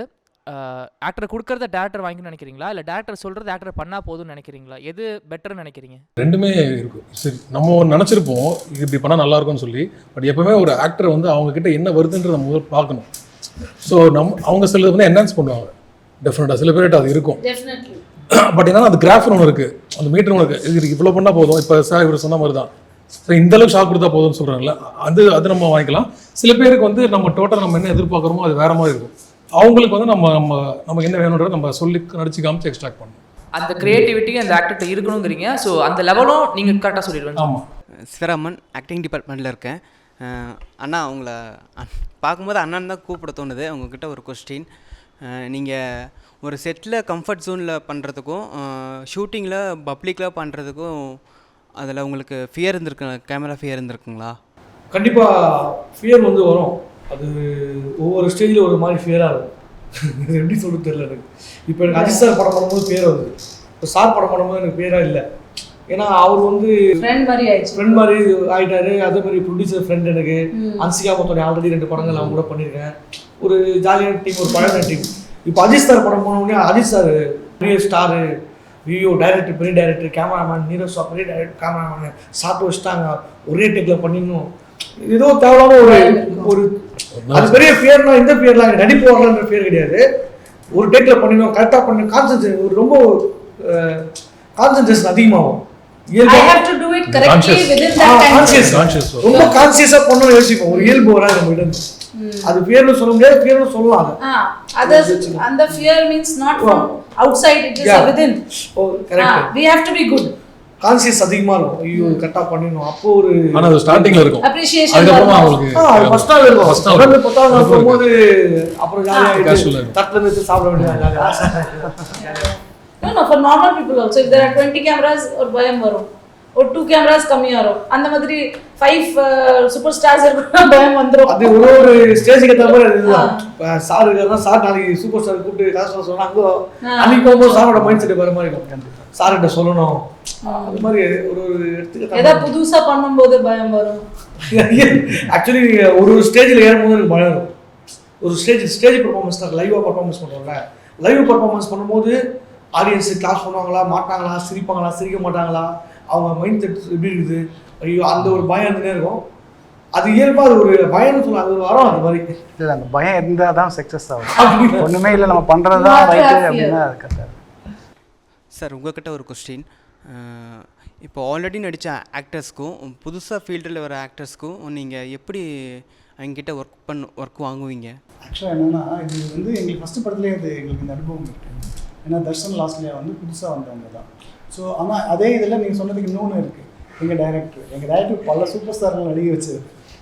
ஆக்டரை கொடுக்கறத டேரக்டர் வாங்கிக்கணும்னு நினைக்கிறீங்களா, இல்லை டேரக்டர் சொல்கிறது ஆக்டர் பண்ணால் போதும்னு நினைக்கிறீங்களா? எது பெட்டர்னு நினைக்கிறீங்க? ரெண்டுமே இருக்கும். சரி, நம்ம நினச்சிருப்போம் இது இப்படி பண்ணால் நல்லா இருக்கும்னு சொல்லி. பட் எப்போவுமே ஒரு ஆக்டர் வந்து அவங்கக்கிட்ட என்ன வருதுன்றதை நம்ம முதல் பார்க்கணும். ஸோ அவங்க சிலது வந்து என்ஹான்ஸ் பண்ணுவாங்க டெஃபினட்டாக. சில பேர்கிட்ட அது இருக்கும். பட் என்னன்னா அது கிராஃப்னு ஒன்று இருக்குது, அந்த மீட்டர் ஒன்று இருக்குது. இது இவ்வளோ பண்ணால் போதும். இப்போ சார் இவர் சொன்ன மாதிரி தான், ஸோ இந்தளவுக்கு ஷாக் கொடுத்தா போதும்னு சொல்கிறாங்கல்ல, அது நம்ம வாங்கிக்கலாம். சில பேருக்கு வந்து நம்ம டோட்டல் நம்ம என்ன எதிர்பார்க்குறோமோ அது வேறு மாதிரி இருக்கும். அவங்களுக்கு வந்து நமக்கு என்ன வேணுன்றதை நம்ம சொல்லி நடிச்சு காமிச்சு எக்ஸ்ட்ராக்ட் பண்ணணும். அந்த கிரியேட்டிவிட்டி அந்த ஆக்டர்கிட்ட இருக்கணுங்கிறீங்க. ஸோ அந்த லெவலும் நீங்கள் கரெக்டாக சொல்லிடுவேன். ஆமாம். சிவராமன் ஆக்டிங் டிபார்ட்மெண்ட்டில் இருக்கேன். அண்ணா அவங்கள பார்க்கும்போது அண்ணன் தான் கூப்பிட தோணுது. உங்ககிட்ட ஒரு கொஸ்டின். நீங்கள் ஒரு செட்டில் கம்ஃபர்ட் ஜோனில் பண்ணுறதுக்கும் ஷூட்டிங்கில் பப்ளிக்கில் பண்ணுறதுக்கும் அதில் உங்களுக்கு ஃபியர் இருந்திருக்கு, கேமரா ஃபியர் இருந்திருக்குங்களா? கண்டிப்பாக ஃபியர் வந்து வரும். அது ஒவ்வொரு ஸ்டேஜில் ஒரு மாதிரி ஃபியராக இருக்கும். எப்படி சொல்ல தெரியல எனக்கு. இப்போ எனக்கு அஜித் சார் படம் பண்ணும்போது பேர் வருது. இப்போ சார் படம் பண்ணும்போது எனக்கு பேராக இல்லை. ஏன்னா அவர் வந்து ஃப்ரெண்ட் மாதிரி ஆகிட்டாரு. அதே மாதிரி ப்ரொடியூசர் ஃப்ரெண்ட் எனக்கு. ஹன்சிகா மொத்தம் ஆல்ரெடி 2 படங்கள் அவங்க கூட பண்ணியிருக்கேன். ஒரு ஜாலியான டீம், ஒரு பழகான டீம். இப்போ அஜித் சார் படம் போனோடனே அஜித் சார் பெரிய ஸ்டாரு, வியோ டைரக்டர், பெரிய டைரக்டர், கேமராமேன், நீரோ பெரிய டைரக்டர், கேமராமேன் சாப்பிட்டு வச்சுட்டாங்க. ஒரே டேக்கில் பண்ணிடணும். ஏதோ தேவையான ஒரு அது பெரிய ஃபியர்னா இந்த ஃபியர்லாம் நடிப்பு வரலன்ற ஃபியர் கிடையாது. ஒரு டேக்கில் பண்ணிடணும், கரெக்டாக பண்ணி கான்சன்ட்ரேஷன் ஒரு ரொம்ப கான்சன்ட்ரேஷன் அதிகமாகும். ரொம்ப கான்சியஸாக பண்ணணும்னு யோசிப்போம். ஒரு இயல்பு வராது நம்ம கிட்ட. அது ஃபியர்னு சொல்ல முடியாது, ஃபியர்னு சொல்லலாம். அந்த fear means not from outside, it is within. Oh, correct. We have to be good. Conscious அதிகமா இருக்கும். ஐயோ கரெக்டா பண்ணிடணும். அப்போ ஒரு ஆனா அது ஸ்டார்டிங்ல இருக்கும் அப்ரிசியேஷன். அதுக்கப்புறமா உங்களுக்கு ஃபர்ஸ்ட் நாள் இருக்கும். தொடர்ந்து 10ஆம் நாள் போகும்போது அப்புறம் ஜாலியா தட்டுல வச்சு சாப்பிட வேண்டியது. No, for normal people also, if there are 20 cameras ஒரு பயம் வரும், ஒரு 2 cameras கம்மியா வரும். அந்த மாதிரி 5 சூப்பர் ஸ்டார்ஸ் இருக்குன்னா பயம் வந்துரும். அது ஒரு ஸ்டேஜுக்கு ஏற்ற மாதிரி அதுதான். சார் இருக்காருன்னா சார் நாளைக்கு சூப்பர் ஸ்டார் கூப்பிட்டு காசு சொன்னாங்க. அன்னைக்கு போகும்போது சாரோட மைண்ட் செட் வேற மாதிரி இருக்கும். சார்கிட்ட சொல்லணும். அது மாதிரி ஒரு எடுத்துக்கிட்ட ஏதாவது புதுசா பண்ணும்போது பயம் வரும். ஆக்சுவலி ஒரு ஸ்டேஜில் ஏறும்போது எனக்கு பயம் இருக்கும். ஒரு ஸ்டேஜ் பர்ஃபார்மன்ஸ் தான் லைவாக பர்ஃபார்மன்ஸ் பண்ணுறோம்ல. லைவ் பர்ஃபார்மன்ஸ் பண்ணும்போது ஆடியன்ஸு கிளாஸ் பண்ணுவாங்களா, மாட்டாங்களா, சிரிப்பாங்களா, சிரிக்க மாட்டாங்களா, அவங்க மைண்ட் செட் எப்படி இருக்குது, ஐயோ அந்த ஒரு பயம் இருந்துகிட்டே இருக்கும். அது இயல்பாக அது ஒரு பயம்னு சொல்லலாம். அது ஒரு வரும். அது மாதிரி இல்லை, அந்த பயம் இருந்தால் தான் சக்ஸஸ் ஆகும். ஒன்றுமே இல்லை, நம்ம பண்ணுறது தான் ரைட்டு அப்படின்னா அது கரெக்டாக. சார் உங்கள்கிட்ட ஒரு கொஸ்டின். இப்போ ஆல்ரெடி நடித்த ஆக்டர்ஸ்க்கும் புதுசாக ஃபீல்டில் வர ஆக்டர்ஸ்க்கும் நீங்கள் எப்படி அவங்ககிட்ட ஒர்க் வாங்குவீங்க? ஆக்சுவலாக என்னென்னா இது வந்து எங்களுக்கு ஃபஸ்ட்டு படத்துலேயே அது எங்களுக்கு இந்த அனுபவம் இருக்குது. ஏன்னா தர்ஷன் லாஸ்ட்லேயே வந்து புதுசாக வந்தவங்க தான். ஸோ ஆனால் அதே இதில் நீங்கள் சொன்னதுக்கு இன்னொன்று இருக்குது. எங்கள் டைரக்டர் பல சூப்பர் ஸ்டார்கள் நடிக்க வச்சது.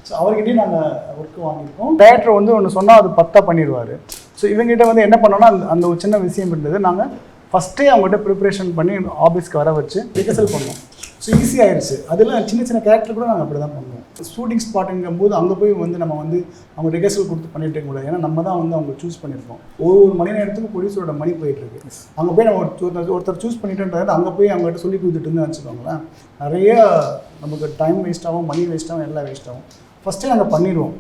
ஸோ அவர்கிட்டையும் நாங்கள் ஒர்க்கு வாங்கியிருக்கோம். டைரக்டர் வந்து ஒன்று சொன்னால் அது 10 பண்ணிடுவார். ஸோ இவங்ககிட்ட வந்து என்ன பண்ணோன்னா அந்த ஒரு சின்ன விஷயம் இருந்தது. நாங்கள் ஃபஸ்ட்டே அவங்ககிட்ட ப்ரிப்ரேஷன் பண்ணி ஆஃபீஸ்க்கு வர வச்சு ரிஹர்சல் பண்ணோம். ஸோ ஈஸியாகிடுச்சு. அதில் சின்ன சின்ன கேரக்டர் கூட நாங்கள் அப்படி தான் பண்ணுவோம். ஷூட்டிங் ஸ்பாட்டுங்கும் போது அங்கே போய் வந்து நம்ம வந்து அவங்க ரிஹர்சல் கொடுத்து பண்ணிட்டு இருக்க முடியாது. ஏன்னா நம்ம தான் வந்து அவங்க சூஸ் பண்ணியிருக்கோம். ஒரு மணி நேரத்துக்கு ப்ரொடியூசரோட மணி போயிட்டுருக்கு. அங்கே போய் நம்ம ஒருத்தர் சூஸ் பண்ணிட்டுன்றது அங்கே போய் அவங்ககிட்ட சொல்லி கொடுத்துட்டு இருந்து வச்சுக்கோங்களேன், நிறைய நமக்கு டைம் வேஸ்ட் ஆகும், மணி வேஸ்ட் ஆகும், எல்லாம் வேஸ்ட் ஆகும். ஃபஸ்ட்டே நாங்கள் பண்ணிடுவோம்.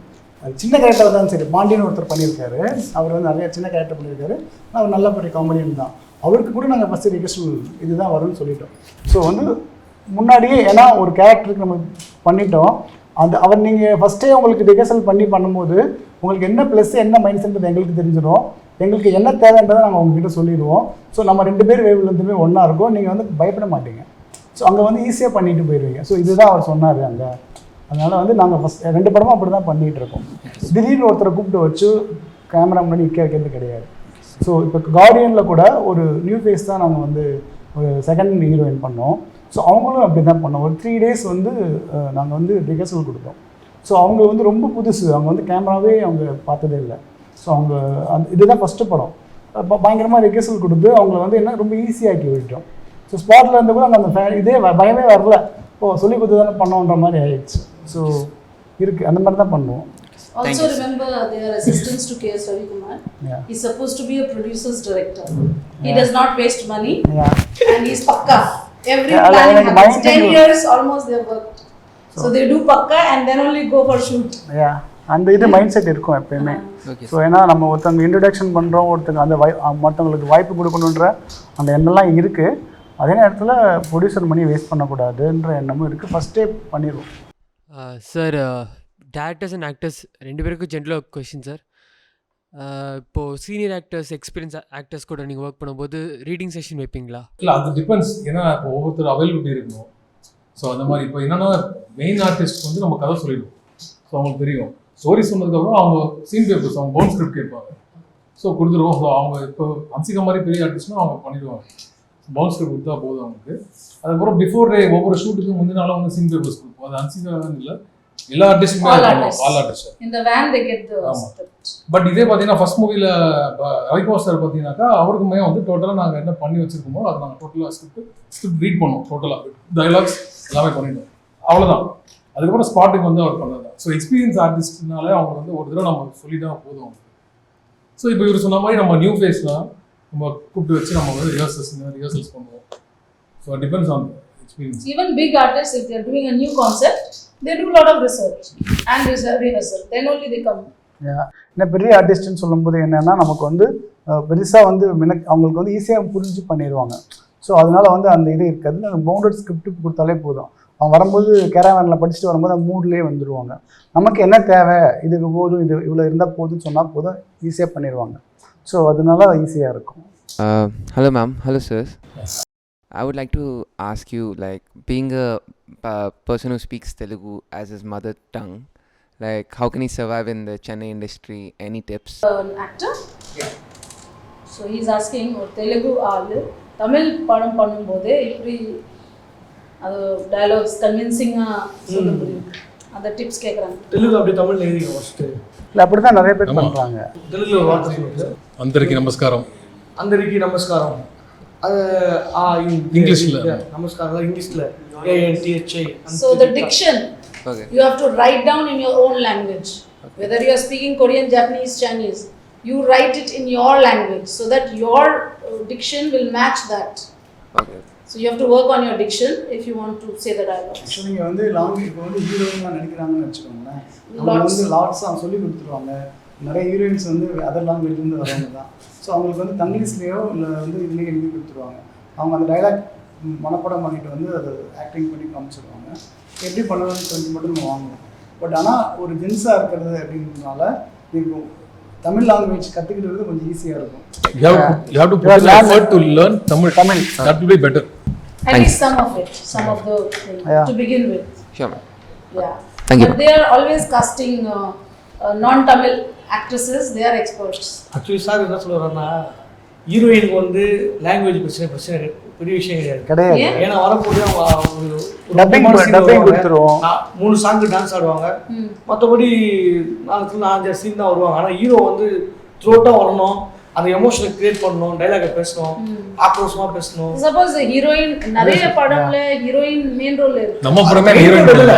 சின்ன கேரக்டர் தான் சரி. பாண்டியன் ஒருத்தர் பண்ணியிருக்காரு, அவர் வந்து நிறைய சின்ன கேரக்டர் பண்ணியிருக்காரு, அவர் நல்ல பெரிய காமெடியன் தான். அவருக்கு கூட நாங்கள் ஃபஸ்ட்டு ரிஹர்சல் இதுதான் வரும்னு சொல்லிட்டோம். ஸோ வந்து முன்னாடியே ஏன்னா ஒரு கேரக்டருக்கு நம்ம பண்ணிட்டோம், அவர் நீங்கள் ஃபஸ்ட்டே உங்களுக்கு ரிஹர்சல் பண்ணும்போது உங்களுக்கு என்ன ப்ளஸ் என்ன மைனஸ்ன்றது எங்களுக்கு தெரிஞ்சிடும். எங்களுக்கு என்ன தேவைன்றதை நாங்கள் உங்ககிட்ட சொல்லிடுவோம். ஸோ நம்ம 2 பேர் வேவ்லேருந்துமே ஒன்றா இருக்கும், நீங்கள் வந்து பயப்பட மாட்டீங்க. ஸோ அங்கே வந்து ஈஸியாக பண்ணிட்டு போயிடுவீங்க. ஸோ இதுதான் அவர் சொன்னார் அங்கே. அதனால் வந்து நாங்கள் ஃபஸ்ட் 2 படமும் அப்படி தான் பண்ணிகிட்டு இருக்கோம். திடீர்னு ஒருத்தரை கூப்பிட்டு வச்சு கேமரா முன்னாடி நிற்க வைக்கிறது கிடையாது. ஸோ இப்போ கார்டியனில் கூட ஒரு நியூ ஃபேஸ் தான் நாங்கள் வந்து ஒரு செகண்ட் ஹீரோயின் பண்ணோம். ஸோ அவங்களும் அப்படி தான் பண்ணோம். ஒரு 3 days வந்து நாங்கள் வந்து ரிஹர்சல் கொடுத்தோம். ஸோ அவங்க வந்து ரொம்ப புதுசு, அவங்க வந்து கேமராவே அவங்க பார்த்ததே இல்லை. ஸோ அவங்க இதுதான் ஃபஸ்ட்டு படம். பயங்கரமாக ரிஹர்சல் கொடுத்து அவங்கள வந்து என்ன ரொம்ப ஈஸியாக்கி விட்டோம். ஸோ ஸ்பாட்டில் இருந்து கூட நாங்கள் அந்த இதே பயமே வரல, சொல்லி கொடுத்து தானே பண்ணோன்ற மாதிரி ஆயிடுச்சு. ஸோ இருக்குது, அந்த மாதிரி தான் பண்ணுவோம். Also remember their assistants to K.S. Ravikumar. Yeah. He's supposed to be a producer's director. He does not waste money. Yeah. And he's pakka. Every planning happens. 10 years almost they have worked. So they do pakka and then only go for shoot. Yeah. அந்த இது mind set இருக்கும் எப்பயுமே. So ஏன்னா நம்ம ஒருத்தவங்க introduction பண்ணுறோம், ஒருத்தங்க அந்த மற்றவங்களுக்கு வாய்ப்பு கொடுக்கணுன்ற அந்த எண்ணெல்லாம் இருக்குது. அதே நேரத்தில் ப்ரொடியூசர் மணி வேஸ்ட் பண்ணக்கூடாதுன்ற எண்ணமும் இருக்குது. ஃபஸ்ட்டே பண்ணிடுவோம். சார், டேரக்டர்ஸ் அண்ட் ஆக்டர்ஸ் 2 பேருக்கும் ஜென்ரலாக கொஷின் சார். இப்போது சீனியர் ஆக்டர்ஸ், எக்ஸ்பீரியன்ஸ் ஆக்டர்ஸ் கூட நீங்கள் ஒர்க் பண்ணும்போது ரீடிங் செஷன் வைப்பீங்களா? இல்லை, அது டிபெண்ட்ஸ். ஏன்னா இப்போ ஒவ்வொருத்தர் அவைலபிலிட்டி இருக்கணும். ஸோ அந்த மாதிரி இப்போ என்னென்னா மெயின் ஆர்டிஸ்ட் வந்து நம்ம கதை சொல்லிடுவோம். ஸோ அவங்களுக்கு தெரியும். ஸ்டோரி சொன்னதுக்கப்புறம் அவங்க சீன் பேப்பர்ஸ், அவங்க பவுன் ஸ்கிரிப்ட் கேட்பாங்க. ஸோ கொடுத்துருவோம். ஸோ அவங்க இப்போ அன்சிகா மாதிரி பெரிய ஆர்டிஸ்ட்னா அவங்க பண்ணிடுவாங்க. பவுன் ஸ்கிரிப்ட் கொடுத்தா போதும் அவங்களுக்கு. அதுக்கப்புறம் பிஃபோர் டே ஒவ்வொரு ஷூட்டுக்கும் முந்தினாலும் வந்து சீன் பேப்பர்ஸ் கொடுப்போம். அது அன்சிகான்னு இல்லை, எல்லா ஆர்டிஸ்ட்டுமே ஆல் ஆர்டிஸ்ட் இந்த van they get the script. But இதே பார்த்தீங்கன்னா ஃபர்ஸ்ட் மூவியில் ரவிக்குமார் சார் பார்த்தீங்கன்னாக்கா அவருக்குமே வந்து டோட்டலாக நாங்கள் என்ன பண்ணி வச்சிருக்கோமோ அதை நாங்கள் டோட்டலாக ஸ்கிரிப்ட் ரீட் பண்ணோம். டோட்டலாக டயலாக்ஸ் எல்லாமே பண்ணிட்டோம். அவ்வளோதான். அதுக்கப்புறம் ஸ்பாட்டுக்கு வந்து அவர் பண்ணது தான். ஸோ எக்ஸ்பீரியன்ஸ் ஆர்டிஸ்ட்னாலே அவங்க வந்து ஒரு தடவை நம்ம சொல்லிட்டா போதும். ஸோ இப்போ இவர் சொன்ன மாதிரி நம்ம நியூ ஃபேஸ்லாம் நம்ம கூப்பிட்டு வச்சு நம்ம வந்து ரிஹர்சல்ஸ் பண்ணுவோம். So depends on experience. Even big artists, if they are doing a new concept, they do a lot of research and rehearsal. Then only they come. இன்னும் பெரிய ஆர்டிஸ்ட்னு சொல்லும்போது என்னென்னா நமக்கு வந்து பெருசாக வந்து அவங்களுக்கு வந்து ஈஸியாக புரிஞ்சு பண்ணிடுவாங்க. ஸோ அதனால வந்து அந்த இது இருக்காது. நாங்கள் பவுண்டட் ஸ்கிரிப்ட் கொடுத்தாலே போதும். அவங்க வரும்போது கேரவேனில் படிச்சுட்டு வரும்போது அந்த மூட்லேயே வந்துடுவாங்க. நமக்கு என்ன தேவை, இதுக்கு போதும், இது இவ்வளோ இருந்தால் போதும்னு சொன்னால் போதும், ஈஸியாக பண்ணிடுவாங்க. ஸோ அதனால ஈஸியாக இருக்கும். Hello ma'am, hello sirs. I would like to ask you, like, being a person who speaks Telugu as his mother tongue, like, how can he survive in the Chennai industry? Any tips? An actor? Yeah. So he's asking, or Telugu aalu Tamil padam பண்ணும்போது எப்படி அது dialogues கன்வின்சிங்கா சொல்ல முடியும், அந்த tips கேக்குறாங்க. தெலுங்கு அப்படி தமிழ்ல எழுதிங்க ஃபர்ஸ்ட். இல்ல அப்படி தான் நிறைய பேர் பண்றாங்க. தெலுங்குல ஒரு வார்த்தை சொல்லுங்க. அந்தரிக்கு நமஸ்காரம். அந்தரிக்கு நமஸ்காரம். அது இங்கிலீஷ்ல நமஸ்காரம், இங்கிலீஷ்ல ANTHI. So the diction, okay, you have to write down in your own language. Okay. Whether you are speaking Korean, Japanese, Chinese, you write it in your language so that your diction will match that. Okay. So you have to work on your diction if you want to say the dialogue. Actually நீங்க வந்து language இப்போ வந்து ஹீரோயினா நடிக்கிறாங்கன்னு வெச்சுக்கோங்களேன். அவங்க வந்து லாட்ஸா சொல்லி கொடுத்துருவாங்க. நிறைய ஹீரோயின்ஸ் வந்து அதர் லாங்குவேஜ்ல இருந்து வரவங்க தான். ஸோ அவங்களுக்கு வந்து தங்கிலீஷ்லேயோ இல்லை வந்து இதுலேயே எழுதி கொடுத்துருவாங்க. அவங்க அந்த டைலாக் மனப்படம் பண்ணிட்டு வந்து அதை ஆக்டிங் பண்ணி காமிச்சிடுவாங்க. எப்படி பண்ணணும்னு கொஞ்சம் மட்டும் நம்ம வாங்கணும். பட் ஆனால் ஒரு ஜென்ஸாக இருக்கிறது அப்படின்றதுனால நீங்கள் தமிழ் லாங்குவேஜ் கற்றுக்கிட்டு கொஞ்சம் ஈஸியாக இருக்கும். You have to put in effort to learn Tamil. That will be better. At least some of it, some of the things to begin with. Sure ma'am. Yeah. Thank you. But they are always casting non-Tamil actresses. They are experts. Actually sir என்ன சொல்றாருன்னா ஹீரோயினுக்கு வந்து language பிரச்சனை பெரிய விஷயம் கிடையாது. ஏன்னா வரப்போது ஒரு டப்பிங் கொடுத்துருவோம். 3 சாங்கு டான்ஸ் ஆடுவாங்க. மற்றபடி 4-5 சீன் தான் வருவாங்க. ஆனால் ஹீரோ வந்து த்ரோட்டாக வரணும், அந்த எமோஷனை கிரியேட் பண்ணணும், டைலாக பேசணும், ஆக்ரோஷமா பேசணும். சப்போஸ் ஹீரோயின் நிறைய படம்ல ஹீரோயின் மெயின் ரோல் இருக்கு. நம்ம படமே ஹீரோயின் இல்ல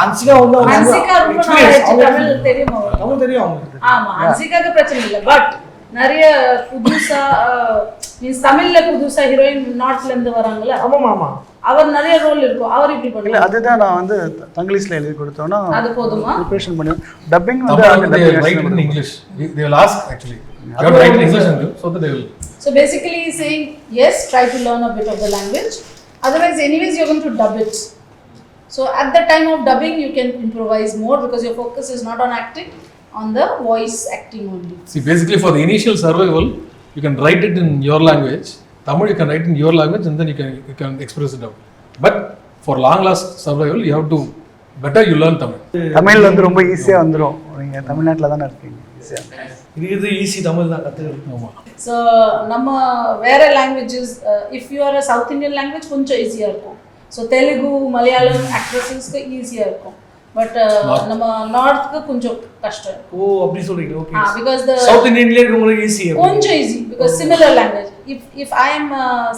அன்சிகா வந்து அன்சிகா ரொம்ப தமிழ் தெரியுமா? தமிழ் தெரியும் அவங்களுக்கு. ஆமா, அன்சிகாக்கு பிரச்சனை இல்லை. பட் நிறைய புதுசா மீன்ஸ் தமிழ்ல புதுசா ஹீரோயின் நார்த்ல இருந்து வராங்கல்ல. ஆமா அவர் நிறைய ரோல் இருக்கும். அவர் இப்படி இல்லை பண்ணல. அதுதான் நான் வந்து தங்கிலீஷில் எழுதி கொடுத்தோன்னா அது போதுமா? ப்ரிப்பரேஷன் பண்ணி dubbing write in English. They will ask actually. You have to write in English and so that they will. So basically saying yes, try to learn a bit of the language. Otherwise, anyways, you're going to dub it. So at the time of dubbing, you can improvise more because your focus is not on acting, on the voice acting only. See, basically for the initial survival, you can write it in your language. Tamil you can write in your language and then you can express it out. But for long last survival, you have to better you learn Tamil. Tamil வந்து ரொம்ப ஈஸியாக வந்துடும். நீங்கள் தமிழ்நாட்டில் தானே இருக்கீங்க, ஈஸியாக இது ஈஸி தமிழ் தான் கற்றுக்கிறது. So நம்ம வேற languages, if you are a South Indian language கொஞ்சம் ஈஸியாக இருக்கும். So தெலுங்கு மலையாளம் ஆக்ட்ரஸஸ்க்கு ஈஸியாக இருக்கும். பட் நம்ம நார்த்க்கு கொஞ்சம் கஷ்டம். ஓ அப்படி சொல்றீங்க. Okay. Because the South Indian ல உங்களுக்கு ஈஸி. கொஞ்சம் easy because similar language. If I am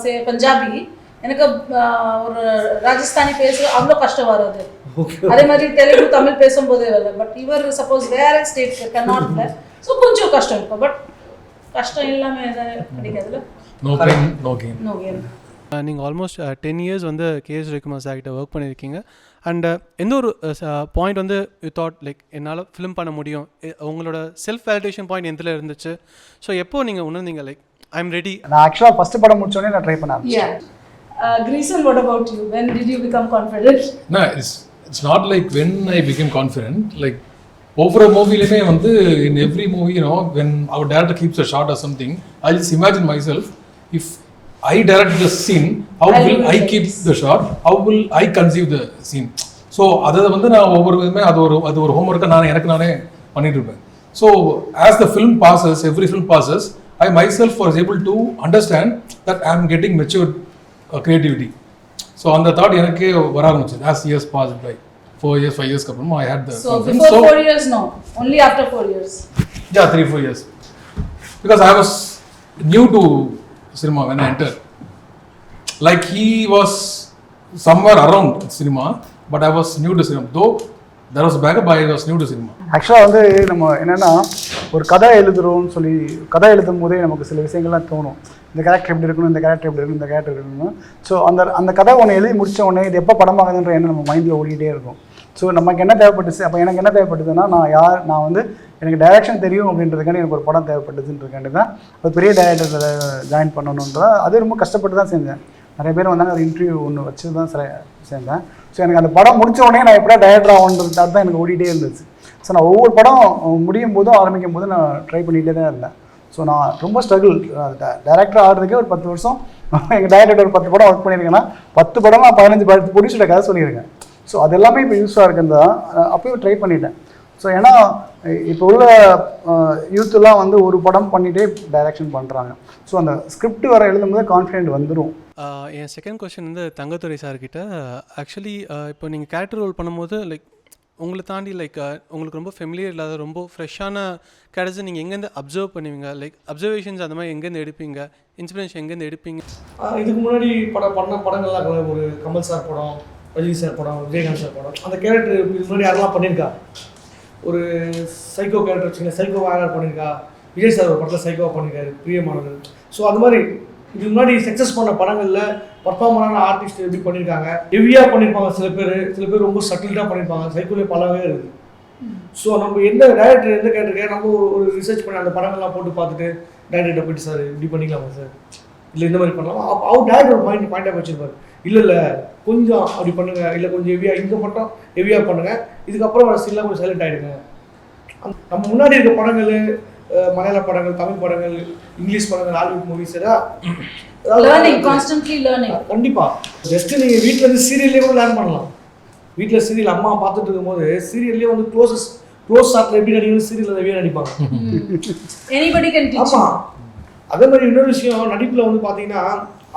say Punjabi, எனக்கு ஒரு ராஜஸ்தானி பேச அவ்வளோ கஷ்டம் வராது. அதே மாதிரி தெலுங்கு தமிழ் பேசும்போதே வரல. பட் இவர் சப்போஸ் வேற ஸ்டேட் கர்நாடகா, ஸோ கொஞ்சம் கஷ்டம் இருக்கும். பட் கஷ்டம் இல்லாமல் எதாவது கிடைக்காதுல்ல. No pain, no gain. No gain. நீங்கள் ஆல்மோஸ்ட் 10 years வந்து கேஎஸ் ரவிக்குமார் சார்கிட்ட ஒர்க் பண்ணியிருக்கீங்க. அண்ட் எந்த ஒரு பாயிண்ட் வந்து யூ தாட் லைக் என்னால் ஃபிலிம் பண்ண முடியும், உங்களோட செல்ஃப் வேலிடேஷன் பாயிண்ட் எதில் இருந்துச்சு? ஸோ எப்போ நீங்கள் உணர்ந்தீங்க லைக் ஐ எம் ரெடி? நான் ஆக்சுவலாக ஃபஸ்ட்டு படம் முடிச்சோடனே நான் ட்ரை பண்ணேன். Greesan, what about you? When did you become confident? No, it's not like when I became confident. Like over a movie வந்து in every movie, you know, when our director keeps a shot or something, I just imagine myself, if I direct the scene, how will I keep the shot? How will I conceive the scene? So அதை வந்து நான் ஒவ்வொரு விதமே அது ஒரு ஹோம்ஒர்க்கை எனக்கு நானே பண்ணிட்டு இருப்பேன். So as the film passes, every film passes, I myself was able to understand that I am getting matured creativity. So on the thought எனக்கே வர ஆரம்பிச்சது as years passed by. 4 years, 5 years அப்புறமா I had the so before 4 years, no, only after 4 years. Yeah, 3-4 years, because I was new to cinema when I entered. Like he was somewhere around cinema, but I was new to cinema. Though there was a backup, I was new to cinema. ஆக்சுவலாக வந்து நம்ம என்னென்னா ஒரு கதை எழுதுகிறோம்னு சொல்லி கதை எழுதும் போதே நமக்கு சில விஷயங்கள்லாம் தோணும். இந்த கேரக்டர் எப்படி இருக்கணும், இந்த கேரக்டர் எப்படி இருக்கணும், இந்த கேரக்டர் இருக்கணும். ஸோ அந்த கதை ஒன்று எழுதி முடித்த உடனே இது எப்போ படமாகுதுன்ற எண்ணம் நம்ம மைண்டில் ஓடிக்கிட்டே இருக்கும். ஸோ நமக்கு என்ன தேவைப்பட்டுச்சு, அப்போ எனக்கு என்ன தேவைப்பட்டதுன்னா நான் வந்து எனக்கு டைரக்ஷன் தெரியும் அப்படின்றதுக்காண்டி எனக்கு ஒரு படம் தேவைப்பட்டதுன்றதுக்காண்டி தான் ஒரு பெரிய டைரக்டர் ஜாயின் பண்ணணுன்ற அது ரொம்ப கஷ்டப்பட்டு தான் செஞ்சேன். நிறைய பேர் வந்தாங்க, அது இன்டர்வியூ ஒன்று வச்சு தான் சேர்ந்தேன். ஸோ எனக்கு அந்த படம் முடித்த உடனே நான் எப்படியா டைரக்டர் ஆகணுன்றது தான் எனக்கு ஓடிட்டே இருந்துச்சு. ஸோ நான் ஒவ்வொரு படம் முடியும் போதும் ஆரம்பிக்கும் போதும் நான் ட்ரை பண்ணிகிட்டே தான் இருந்தேன். ஸோ நான் ரொம்ப ஸ்ட்ரகிள். டேரக்டர் ஆகிறதுக்கே ஒரு 10 வருஷம். எங்கள் டைரக்டர் ஒரு 10 படம் ஒர்க் பண்ணியிருக்கேன்னா 10 படம் நான் 15 படத்து ப்ரொடியூசர்கிட்ட கதை சொல்லியிருக்கேன். ஸோ அது எல்லாமே இப்போ யூஸாக இருக்குன்னு தான் அப்போயும் ட்ரை பண்ணிட்டேன். ஸோ ஏன்னா இப்போ உள்ள யூத்துலாம் வந்து ஒரு படம் பண்ணிகிட்டே டைரக்ஷன் பண்ணுறாங்க. ஸோ அந்த ஸ்கிரிப்ட் வர எழுதும்போது கான்ஃபிடென்ட் வந்துடும். என் செகண்ட் கொஸ்டின் வந்து தங்கதுரை சார்கிட்ட. ஆக்சுவலி இப்போ நீங்கள் கேரக்டர் ரோல் பண்ணும்போது லைக் உங்களை தாண்டி லைக் உங்களுக்கு ரொம்ப ஃபெமிலியர் இல்லாத ரொம்ப ஃப்ரெஷ்ஷான கேரக்டர்ஸ் நீங்கள் எங்கேருந்து அப்சர்வ் பண்ணுவீங்க? லைக் அப்சர்வேஷன்ஸ் அந்த மாதிரி எங்கேருந்து எடுப்பீங்க? இன்ஸ்பிரேஷன் எங்கேருந்து எடுப்பீங்க? இதுக்கு முன்னாடி பண்ண படங்கள்லாம் ஒரு கமல் சார் படம், ரஜினி சார் படம், விஜயகாந்த் சார் படம், அந்த கேரக்டர் இதுக்கு முன்னாடி யாரெல்லாம் பண்ணியிருக்கா? ஒரு சைக்கோ கேரக்டர் வச்சுக்கோங்க, சைக்கோ யார் பண்ணியிருக்கா? விஜய் சார் ஒரு படத்தில் சைக்கோவாக பண்ணியிருக்காரு, பிரியமானவர். ஸோ அது மாதிரி இதுக்கு முன்னாடி சக்ஸஸ் பண்ண படங்களில் பர்ஃபார்மரான ஆர்டிஸ்ட் எப்படி பண்ணியிருக்காங்க, ஹெவியாக பண்ணியிருப்பாங்க. சில பேர் ரொம்ப சட்டில்டாக பண்ணியிருப்பாங்க. சைக்கோலே பலவே இருக்குது. ஸோ நம்ம எந்த டைரக்டர் எந்த கேரக்டருக்கு நம்ம ஒரு ரிசர்ச் பண்ணி அந்த படங்கள்லாம் போட்டு பார்த்துட்டு டைரக்டர்கிட்ட போயிட்டு சார் இப்படி பண்ணிக்கலாமா சார், இல்லை இந்த மாதிரி பண்ணலாமா, அவர் டேரக்டர் ஒரு பாயிண்டாக வச்சுருப்பார். இல்லை கொஞ்சம் அப்படி பண்ணுங்கள், இல்லை கொஞ்சம் ஹெவியாக இந்த மட்டும் ஹெவியாக பண்ணுங்கள், இதுக்கப்புறம் வர சீன்லாம் கொஞ்சம் சைலண்ட் ஆகிடுங்க. நம்ம முன்னாடி இருக்க படங்கள், மலையாள படங்கள், தமிழ் படங்கள், இங்கிலீஷ் படங்கள், ஹாலிவுட் மூவிஸ் கண்டிப்பாக ஜஸ்ட் நீங்கள் வீட்டில் இருந்து சீரியல்லே கூட லேர்ன் பண்ணலாம். வீட்டில் சீரியல் அம்மா பார்த்துட்டு இருக்கும்போது சீரியல்லே வந்து க்ளோஸ் ஷாட்டில் எப்படி நடிக்கணும், சீரியலில் ஹெவியாக நடிப்பாங்க. ஆமாம். அதே மாதிரி இன்னொரு விஷயம், நடிப்பில் வந்து பார்த்தீங்கன்னா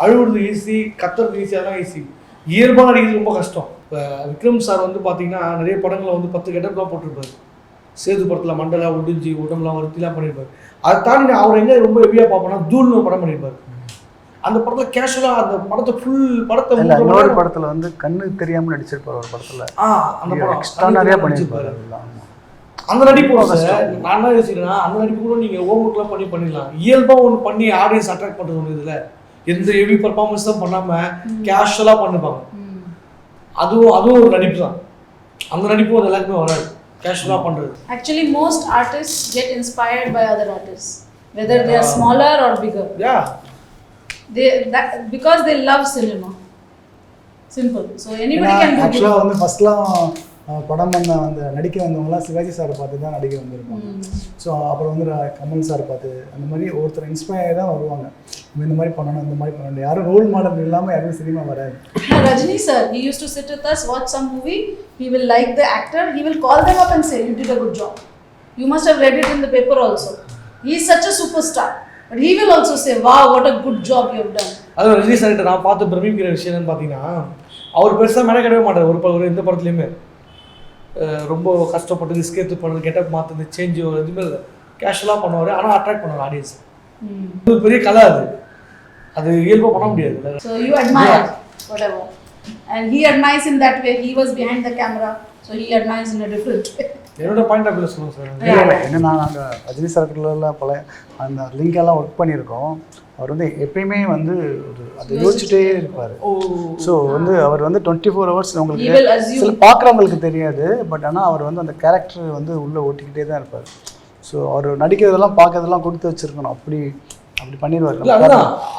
அழுவுறது ஈஸி, கத்துறது ஈஸி, அதெல்லாம் ஈஸி. இயல்பாக நடிக்கிறது ரொம்ப கஷ்டம். இப்போ விக்ரம் சார் வந்து பார்த்தீங்கன்னா நிறைய படங்களில் வந்து 10 கெட்டப்லாம் போட்டிருப்பாரு. சேது படத்தில் மண்டலா ஒடிஞ்சு உடம்புலாம் வருத்திலாம் பண்ணியிருப்பார். அதை தாண்டி அவர் எங்கே ரொம்ப ஹெவியாக பார்ப்போம்னா தூள்னு ஒரு படம் பண்ணியிருப்பாரு. அந்த படத்தில் கேஷுவலாக அந்த படத்தை படத்தை இன்னொரு படத்தில் வந்து கண்ணு தெரியாமல் நடிச்சிருப்பார் ஒரு படத்தில். அந்த படம் எக்ஸ்ட்ரானரியாக பண்ணியிருப்பாரு. அந்த நடிப்பு நான் என்ன யோசிக்கிறேன்னா அந்த நடிப்பு கூட நீங்கள் ஹோம்ஒர்க்லாம் பண்ணிடலாம். இயல்பாக ஒன்று பண்ணி ஆடியன்ஸ் அட்ராக்ட் பண்ணுறது ஒன்று இதில் எந்த ஹெவி பர்ஃபார்மன்ஸ் தான் பண்ணாமல் கேஷுவலாக பண்ணிப்பாங்க. அதுவும் ஒரு நடிப்பு தான். அந்த நடிப்பு அது எல்லாருக்குமே வராது, கேஷுவலாக பண்ணுறது. Actually, most artists get inspired by other artists, whether they are smaller or bigger. Yeah. Because they love cinema. Simple. So anybody can do it. ஆக்சுவலாக வந்து ஃபஸ்ட்லாம் படம் பண்ண அந்த நடிக்க வந்தவங்களாம் சிவாஜி சாரை பார்த்து தான் நடிக்க வந்திருப்பாங்க. ஸோ அப்புறம் வந்து கமல் சார் பார்த்து அந்த மாதிரி ஒருத்தர் இன்ஸ்பயர் தான் வருவாங்க. இந்த மாதிரி பண்ணணும், இந்த மாதிரி பண்ணணும். யாரும் ரோல் மாடல் இல்லாமல் யாரும் சினிமா வராது. Rajini sir, he used to sit with us, watch some movie, he will like the actor, he will call them up and say, you did a good job. You must have read it in the paper also. He is such a superstar. But he will also say, wow, what a good job you have done. அது ரஜினி சார்கிட்ட நான் பார்த்து பிரமிக்கிற விஷயம் என்னன்னு பார்த்தீங்கன்னா, அவர் பெருசாக மெனக்கடவே மாட்டார். ஒரு எந்த படத்துலையுமே ரொம்ப கஷ்டப்பட்டு ரிஸ்க் எடுத்து பண்ணுறது, கெட்டப் மாற்றுறது, சேஞ்ச் எதுவுமே இல்லை. கேஷுவலாக பண்ணுவார், ஆனால் அட்ராக்ட் பண்ணுவார் ஆடியன்ஸ். இது பெரிய கலை, அது இயல்பாக பண்ண முடியாது. So you admire whatever. And he admires in that way. He was behind the camera, so he admires in a different way. என்னோட பாயிண்ட் ஆஃப் வியூ சொல்லுங்கள் சார். இல்லை என்னன்னா நாங்கள் ரஜினி சார்க்குள்ள பல அந்த லிங்கெல்லாம் ஒர்க் பண்ணியிருக்கோம். அவர் வந்து எப்பயுமே வந்து ஒரு அதை யோசிச்சுட்டே இருப்பார். ஸோ வந்து அவர் வந்து 24 hours உங்களுக்கு சில பார்க்குறவங்களுக்கு தெரியாது. பட் ஆனால் அவர் வந்து அந்த கேரக்டர் வந்து உள்ளே ஓட்டிக்கிட்டே தான் இருப்பார். ஸோ அவர் நடிக்கிறதெல்லாம் பார்க்கறதெல்லாம் கொடுத்து வச்சுருக்கணும். அப்படி பண்ணிடுவார்.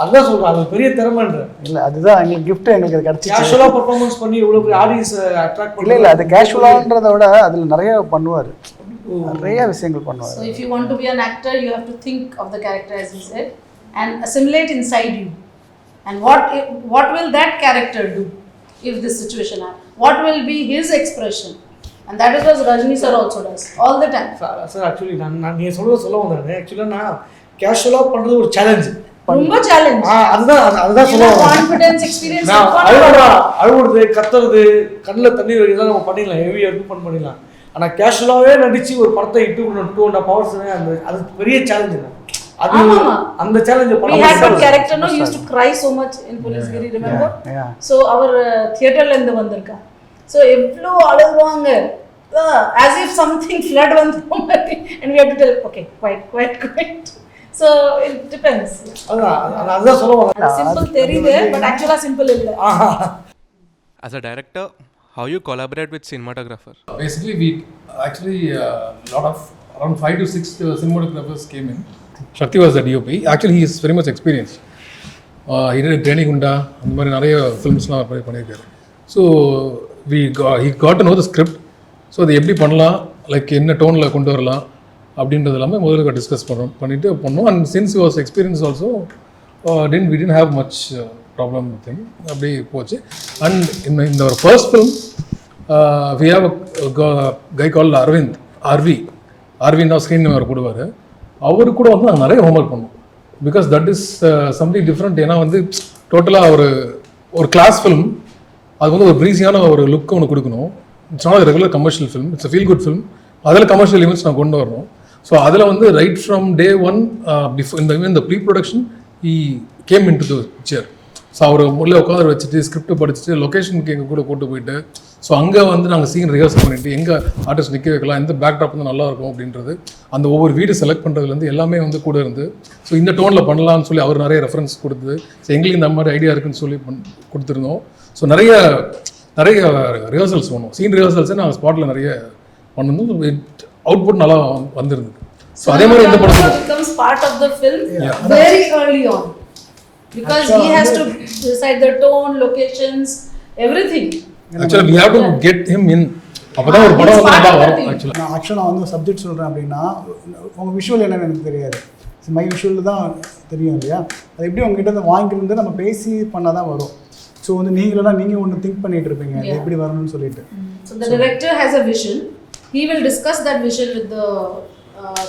அதுதான் சொல்கிறேன், அது பெரிய திறமைன்ற. இல்லை அதுதான் எங்களுக்கு கிஃப்ட் எங்களுக்கு கிடச்சி கேஷுவலாக பர்ஃபார்மன்ஸ் பண்ணி இவ்வளோ பெரிய ஆடியன்ஸை அட்ராக்ட் பண்ணி. இல்லை அது கேஷுவலான்றதை விட அதில் நிறைய பண்ணுவார், நிறைய விஷயங்கள் பண்ணுவார். So if you want to be an actor, you have to think of the character as you said and assimilate inside you. And what will that character do if this situation happens? What will be his expression? And that is what Rajini sir also does all the time. Sir, actually நான் நீ சொல்ல வந்தேன். ஆக்சுவலாக நான் கேஷுவலாக பண்ணுறது ஒரு challenge, ரொம்ப சேலஞ்ச். அதுதான் சொல்லுவாங்க. கான்ஃபிடன்ஸ் எக்ஸ்பீரியன்ஸ் அழுவுறது, கத்துறது, கண்ணில் தண்ணி இதெல்லாம் நம்ம பண்ணிடலாம், ஹெவியாக இருக்கும் பண்ணிடலாம். ஆனால் கேஷுவலாகவே நடிச்சு ஒரு படத்தை 2.5 hours அது பெரிய சேலஞ்சு. அது அந்த challenge we had one character no he used to cry so much in Policegiri, remember? So our தியேட்டர்ல இருந்து வந்திருக்கா. So எவ்ளோ அழுவாங்க, as if something flood வந்து and we have to tell okay quiet. So it depends. அதுதான் சொல்லுவாங்க. Simple தெரியுது but actually simple இல்ல. As a director, how you collaborate with cinematographer? Basically we actually lot of around 5 to 6 cinematographers came in. Shakti was the DOP. Actually he is very much experienced. He did Training Gunda and மாதிரி நிறைய ஃபிலிம்ஸ்லாம் பண்ணியிருக்காரு. So he got to know the script. So அதை எப்படி பண்ணலாம், like என்ன டோனில் கொண்டு வரலாம் அப்படின்றது எல்லாமே முதல்ல டிஸ்கஸ் பண்ணிட்டு பண்ணோம். And since he was experienced also we didn't have much problem with him. அப்படி போச்சு. அண்ட் இந்த ஒரு first film we have a guy called Arvind தான் ஸ்க்ரீன் அவர் போடுவார். அவரு கூட வந்து நாங்கள் நிறைய ஹோம்ஒர்க் பண்ணோம். Because that is something different. ஏன்னா வந்து டோட்டலாக ஒரு கிளாஸ் ஃபிலிம், அது வந்து ஒரு ப்ரீஸியான ஒரு லுக் ஒன்று கொடுக்கணும். It's not regular commercial film, it's feel good film. அதில் கமர்ஷியல் லிமிட்ஸ் நான் கொண்டு வரணும். ஸோ அதில் வந்து ரைட் ஃப்ரம் day 1 இந்த pre production he came into the chair. So அவர் உள்ளே உட்காந்து வச்சுட்டு ஸ்கிரிப்ட் படிச்சுட்டு லொக்கேஷனுக்கு எங்கள் கூட கூட்டு போயிட்டு, ஸோ அங்கே வந்து நாங்கள் சீன் ரிஹர்சல் பண்ணிவிட்டு எங்கே ஆர்டிஸ்ட் நிற்க வைக்கலாம், எந்த பேக்ட்ராப் வந்து நல்லாயிருக்கும் அப்படின்றது, அந்த ஒவ்வொரு வீடு செலக்ட் பண்ணுறதுலேருந்து எல்லாமே வந்து கூட இருந்து, ஸோ இந்த டோனில் பண்ணலான்னு சொல்லி அவர் நிறைய ரெஃபரன்ஸ் கொடுத்து, ஸோ எங்களுக்கு இந்த மாதிரி ஐடியா இருக்குன்னு சொல்லி கொடுத்துருந்தோம். ஸோ நிறைய ரிஹர்சல்ஸ் பண்ணோம். சீன் ரிஹர்சல்ஸே நாங்கள் ஸ்பாட்டில் நிறைய பண்ணணும். அவுட்புட் நல்லா வந்திருந்தது. ஸோ அதே மாதிரி இந்த படத்தில் becomes part of the film very early on. Because he has to decide the tone, locations, everything. Actually, we have to get him in. அப்பதான் ஒரு படம் நல்லா வரும். ஆக்சுவலாக நான் வந்து சப்ஜெக்ட் சொல்கிறேன் அப்படின்னா, உங்கள் விஷுவல் என்னன்னு எனக்கு தெரியாது. மை விஷுவல் தான் தெரியும் இல்லையா? அது எப்படி உங்ககிட்ட வந்து வாங்கிட்டு வந்து நம்ம பேசி பண்ணால் தான் வரும். ஸோ வந்து நீங்கள் ஒன்று திங்க் பண்ணிட்டு இருப்பீங்க எப்படி வரணும்னு சொல்லிட்டு. So the director has a vision. He will discuss that vision with the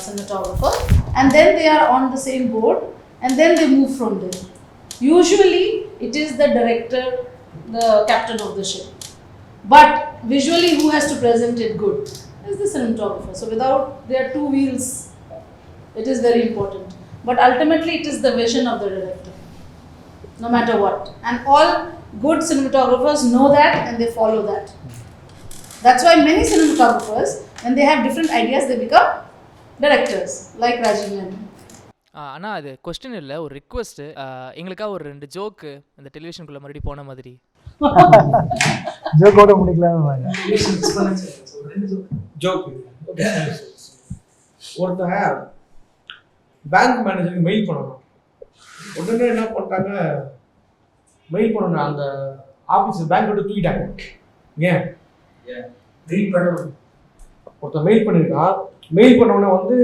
cinematographer, and then they are on the same board, and then they move from there. Usually it is the director, the captain of the ship, but visually who has to present it good is the cinematographer. So without their two wheels It is very important. But ultimately, it is the vision of the director, no matter what. And all good cinematographers know that and they follow that. That's why many cinematographers, when they have different ideas, they become directors, like Rajiv Menon. அண்ணா அது question இல்லை, ஒரு request. எங்களுக்காக ஒரு 2 joke அந்த டெலிவிஷனுக்குள்ளே மறுபடியும் போன மாதிரி. ஜோக்கோட முடிக்கலான்னு joke. ஒருத்தன் பேங்க் மேனேஜருக்கு மெயில் பண்ணணும். உடனே என்ன பண்ணிட்டாங்க, மெயில் பண்ணணும் அந்த ஆஃபீஸ் பேங்க் விட்டு தூக்கிட்டாங்க. ஏன் மெயில் பண்ணணும். ஒருத்தன் மெயில் பண்ணியிருக்கான். மெயில் பண்ண உடனே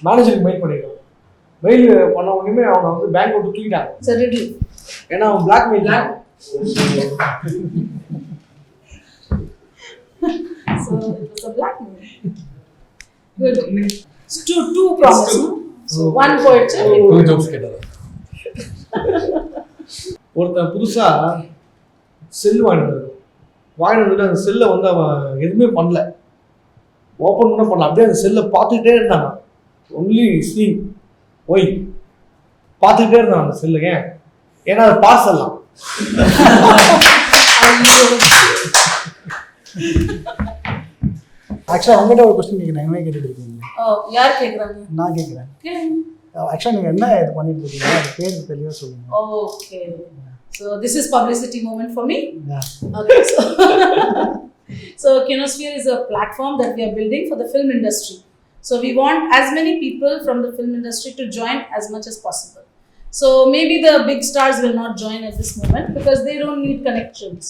மேனேஜருக்கு மெயில் பண்ணியிருக்கான். மெயில் பண்ண உடனே அவனை பேங்க் விட்டு தூக்கிட்டாங்க. சரி, ஏன்னா அவன் blackmail. So it was a blackmail. Good. Two promises. So one poetry. 2 jokes கேட்டாரு. ஒருத்தன் புதுசா செல் வாங்கினது அந்த செல்லை அவன் எதுவுமே பண்ணல, ஓப்பன் பண்ண பண்ணல, அப்படியே அந்த செல்லை பார்த்துக்கிட்டே இருந்தாங்க. ஒன்லி சீன் ஒய் பார்த்துக்கிட்டே இருந்தான் அந்த செல்லு. ஏன்னா அது பார்சல்லாம். ஆக்சுவலாக அவங்ககிட்ட ஒரு கொஸ்டின் கேட்குறேன். என்ன கேட்டுட்டு இருக்கீங்க? யார் கேட்குறாங்க? நான் கேட்குறேன். ஆக்சுவலாக நீங்கள் என்ன இது பண்ணிட்டு இருக்கீங்க, அது பேர் தெளிவாக சொல்லுங்கள். Okay. So this is publicity moment for me. Yeah. Okay. So Kinosphere is a platform that we are building for the film industry. So we want as many people from the film industry to join as much as possible. So maybe the big stars will not join at this moment because they don't need connections.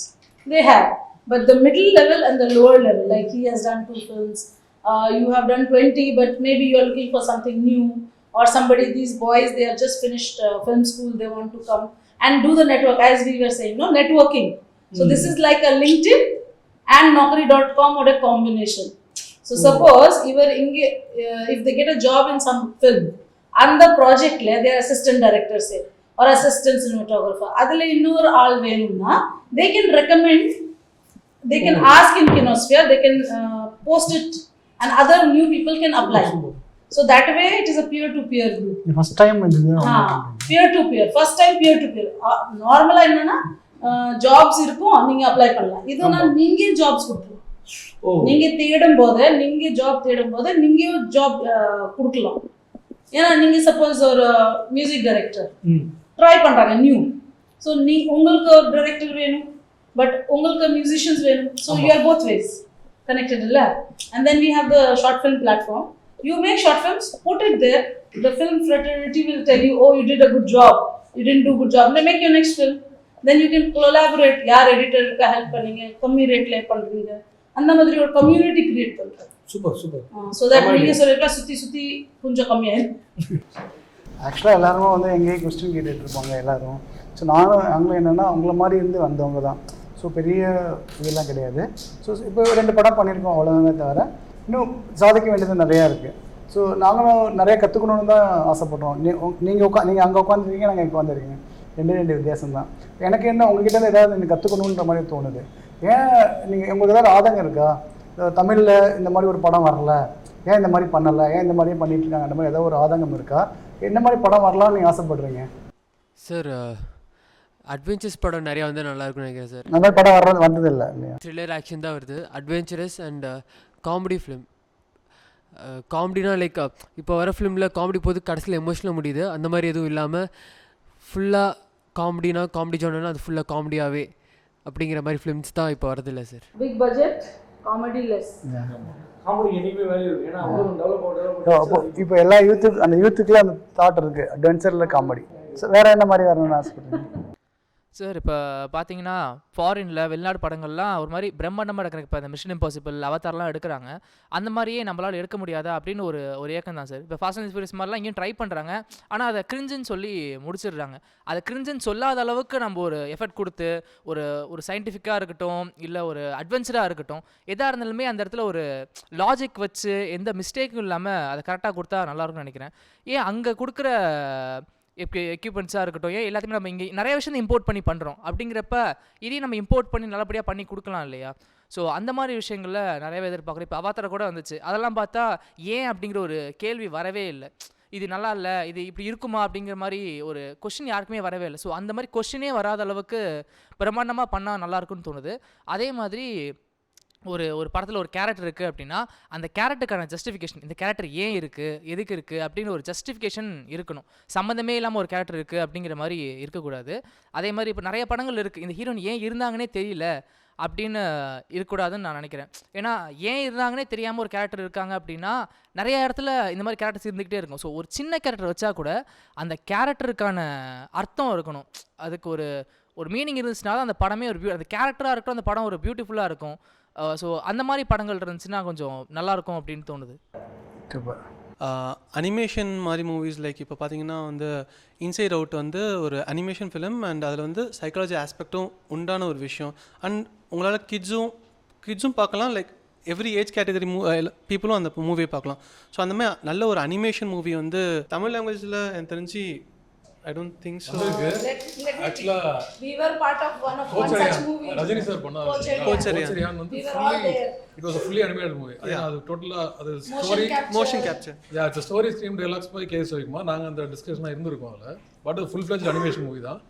They have. But the middle level and the lower level, like he has done 2 films, you have done 20, but maybe you are looking for something new, or somebody, these boys, they have just finished film school, they want to come and do the network, as we were saying, no, networking. So this is like a LinkedIn and Naukri.com or a combination. So suppose if they get a job in some film, and the project they are assistant director say, or assistant cinematographer, adile innor aal venumna, they can recommend. They can ask in Kinosphere, they can post it, and other new people can apply. So that way it is a peer-to-peer group. First time peer-to-peer. First time peer-to-peer. Normally என்னன்னா jobs இருக்கும், நீங்க apply பண்ணலாம். இதுனா நீங்க jobs கொடுக்கலாம். நீங்க தேடும்போது, நீங்க job தேடும்போது நீங்க job கொடுக்கலாம். ஏன்னா நீங்க சப்போஸ் ஒரு மியூசிக் டைரக்டர் ட்ரை பண்றாங்க நியூ. ஸோ உங்களுக்கு ஒரு டைரக்டர் வேணும், but உங்களுக்கு musicians வேணும். So you are both ways connected இல்ல. And then we have the short film platform. You make short films, put it there. The film fraternity will tell you, oh, you did a good job, you didn't do good job. Then make your next film. Then you can collaborate. யார் எடிட்டருக்கு help பண்ணீங்க, கம்மி ரேட்ல பண்றீங்க, அந்த மாதிரி ஒரு community create பண்றாங்க. Super super. So that நீங்க சொல்றீங்க சுத்தி கொஞ்சம் கம்மியாயிடும். ஆக்சுவலாக எல்லாருமே எங்கேயும் கொஸ்டின் கேட்டுட்டு இருப்பாங்க எல்லாரும். ஸோ நானும் அவங்களும் என்னென்னா அவங்கள மாதிரி இருந்து வந்தவங்க தான். ஸோ பெரிய இதெல்லாம் கிடையாது. ஸோ இப்போ 2 படம் பண்ணியிருக்கோம் அவ்வளோதானே தவிர இன்னும் சாதிக்க வேண்டியது நிறையா இருக்குது. ஸோ நாங்களும் நிறைய கற்றுக்கணுன்னு தான் ஆசைப்படுறோம். நீங்கள் அங்கே உட்காந்துருக்கீங்க, நாங்கள் இங்கே உட்காந்துருக்கீங்க, 2 வித்தியாசம் தான். எனக்கு என்ன உங்ககிட்ட ஏதாவது எனக்கு கற்றுக்கணுன்ற மாதிரி தோணுது. ஏன் நீங்கள் உங்களுக்கு ஏதாவது ஆதங்கம் இருக்கா? தமிழில் இந்த மாதிரி ஒரு படம் வரல, ஏன் இந்த மாதிரி பண்ணலை, ஏன் இந்த மாதிரியே பண்ணிட்டு இருக்காங்க, அந்த மாதிரி ஏதாவது ஒரு ஆதங்கம் இருக்கா? என்ன மாதிரி படம் வரலாம்னு நீங்கள் ஆசைப்படுறீங்க? சார் அட்வென்ச்சர்ஸ் படம் நிறையா நல்லா இருக்கும்னு நினைக்கிறேன் சார். அந்த மாதிரி படம் வந்தது இல்லை இல்லையா? த்ரில்லர் ஆக்ஷன் தான் வருது. Adventurous and comedy film. காமெடினா லைக் இப்போ வர ஃபிலிமில் காமெடி போது கடைசியில் எமோஷனலாக முடியுது. அந்த மாதிரி எதுவும் இல்லாமல் ஃபுல்லாக காமெடினா காமெடி ஜானர்னா அது ஃபுல்லாக காமெடியாகவே அப்படிங்கிற மாதிரி ஃபிலிம்ஸ் தான் இப்போ வரதில்லை sir. Big budget comedy less. Comedy anyway value. ஏன்னா அவரும் டெவலப் இப்போ எல்லா யூத்துக்குலாம் அந்த தாட் இருக்குது, அட்வென்ச்சரில் காமெடி. ஸோ வேறு என்ன மாதிரி வரணும்னு ஆசைப்படுறீங்க சார்? இப்போ பார்த்தீங்கன்னா ஃபாரினில் வெளிநாடு படங்கள்லாம் ஒரு மாதிரி பிரம்மாண்டமாக எடுக்கிறாங்க. இப்போ அந்த மிஷன் இம்பாசிபிள், அவதார்லாம் எடுக்கிறாங்க. அந்த மாதிரியே நம்மளால் எடுக்க முடியாதா அப்படின்னு ஒரு ஏக்கம் தான் சார். இப்போ ஃபாஸ்ட் அண்ட் ஃபியூரியஸ் மாதிரிலாம் இங்கேயும் ட்ரை பண்ணுறாங்க. ஆனால் அதை கிரிஞ்சுன்னு சொல்லி முடிச்சிடுறாங்க. அதை கிரிஞ்சுன்னு சொல்லாத அளவுக்கு நம்ம ஒரு எஃபர்ட் கொடுத்து ஒரு சயின்டிஃபிக்காக இருக்கட்டும், இல்லை ஒரு அட்வென்ச்சராக இருக்கட்டும், எதாக இருந்தாலுமே அந்த இடத்துல ஒரு லாஜிக் வச்சு எந்த மிஸ்டேக்கும் இல்லாமல் அதை கரெக்டாக கொடுத்தா நல்லாயிருக்கும்னு நினைக்கிறேன். ஏன் அங்கே கொடுக்குற எக்யூப்மெண்ட்ஸாக இருக்கட்டும், எல்லாத்தையுமே நம்ம இங்கே நிறைய விஷயம் இம்போர்ட் பண்ணி பண்ணுறோம். அப்படிங்கிறப்ப இதையும் நம்ம இம்போர்ட் பண்ணி நல்லபடியாக பண்ணி கொடுக்கலாம் இல்லையா? ஸோ அந்த மாதிரி விஷயங்களில் நிறையவே எதிர்பார்க்குறேன். இப்போ அவதார கூட வந்துச்சு, அதெல்லாம் பார்த்தா ஏன் அப்படிங்கிற ஒரு கேள்வி வரவே இல்லை. இது நல்லா இல்லை, இது இப்படி இருக்குமா அப்படிங்கிற மாதிரி ஒரு கொஷின் யாருக்குமே வரவே இல்லை. ஸோ அந்த மாதிரி கொஷினே வராத அளவுக்கு பிரம்மாண்டமாக பண்ணால் நல்லாயிருக்குன்னு தோணுது. அதே மாதிரி ஒரு படத்தில் ஒரு கேரக்டர் இருக்குது அப்படின்னா அந்த கேரக்டருக்கான ஜஸ்டிஃபிகேஷன், இந்த கேரக்டர் ஏன் இருக்குது, எதுக்கு இருக்குது அப்படின்னு ஒரு ஜஸ்டிஃபிகேஷன் இருக்கணும். சம்மந்தமே இல்லாமல் ஒரு கேரக்டர் இருக்குது அப்படிங்கிற மாதிரி இருக்கக்கூடாது. அதே மாதிரி இப்போ நிறைய படங்கள் இருக்குது, இந்த ஹீரோயின் ஏன் இருந்தாங்கன்னே தெரியல அப்படின்னு இருக்கக்கூடாதுன்னு நான் நினைக்கிறேன். ஏன்னா ஏன் இருந்தாங்கன்னே தெரியாமல் ஒரு கேரக்டர் இருக்காங்க அப்படின்னா நிறைய இடத்துல இந்த மாதிரி கேரக்டர்ஸ் இருந்துக்கிட்டே இருக்கும். ஸோ ஒரு சின்ன கேரக்டர் வச்சா கூட அந்த கேரக்டருக்கான அர்த்தம் இருக்கணும், அதுக்கு ஒரு மீனிங் இருந்துச்சுன்னா தான் அந்த படமே அந்த கேரக்டராக இருக்கட்டும், அந்த படம் ஒரு பியூட்டிஃபுல்லாக இருக்கும். ஸோ அந்த மாதிரி படங்கள் இருந்துச்சுன்னா கொஞ்சம் நல்லாயிருக்கும் அப்படின்னு தோணுது. அனிமேஷன் மாதிரி மூவிஸ் லைக் இப்போ பார்த்தீங்கன்னா வந்து இன்சைட் அவுட் வந்து ஒரு அனிமேஷன் ஃபிலிம் அண்ட் அதில் வந்து சைக்காலஜி ஆஸ்பெக்டும் உண்டான ஒரு விஷயம். அண்ட் உங்களால் கிட்ஸும் பார்க்கலாம், லைக் எவ்ரி ஏஜ் கேட்டகரி பீப்புளும் அந்த மூவியை பார்க்கலாம். ஸோ அந்த மாதிரி நல்ல ஒரு அனிமேஷன் மூவி வந்து தமிழ் லாங்குவேஜில் எனக்கு தெரிஞ்சு I don't think so. Actually, we were part of one such movie. Rajani sir பண்ணாரு. கோச்சரியான் வந்து it was a fully animated movie. அது டோட்டலா அது story motion capture. Yeah, it's a story stream dialogues பை கேஸ் வைக்குமா நாங்க அந்த டிஸ்கஷனா இருந்திருக்கோம் அதுல. But full fledged animation movie தான்.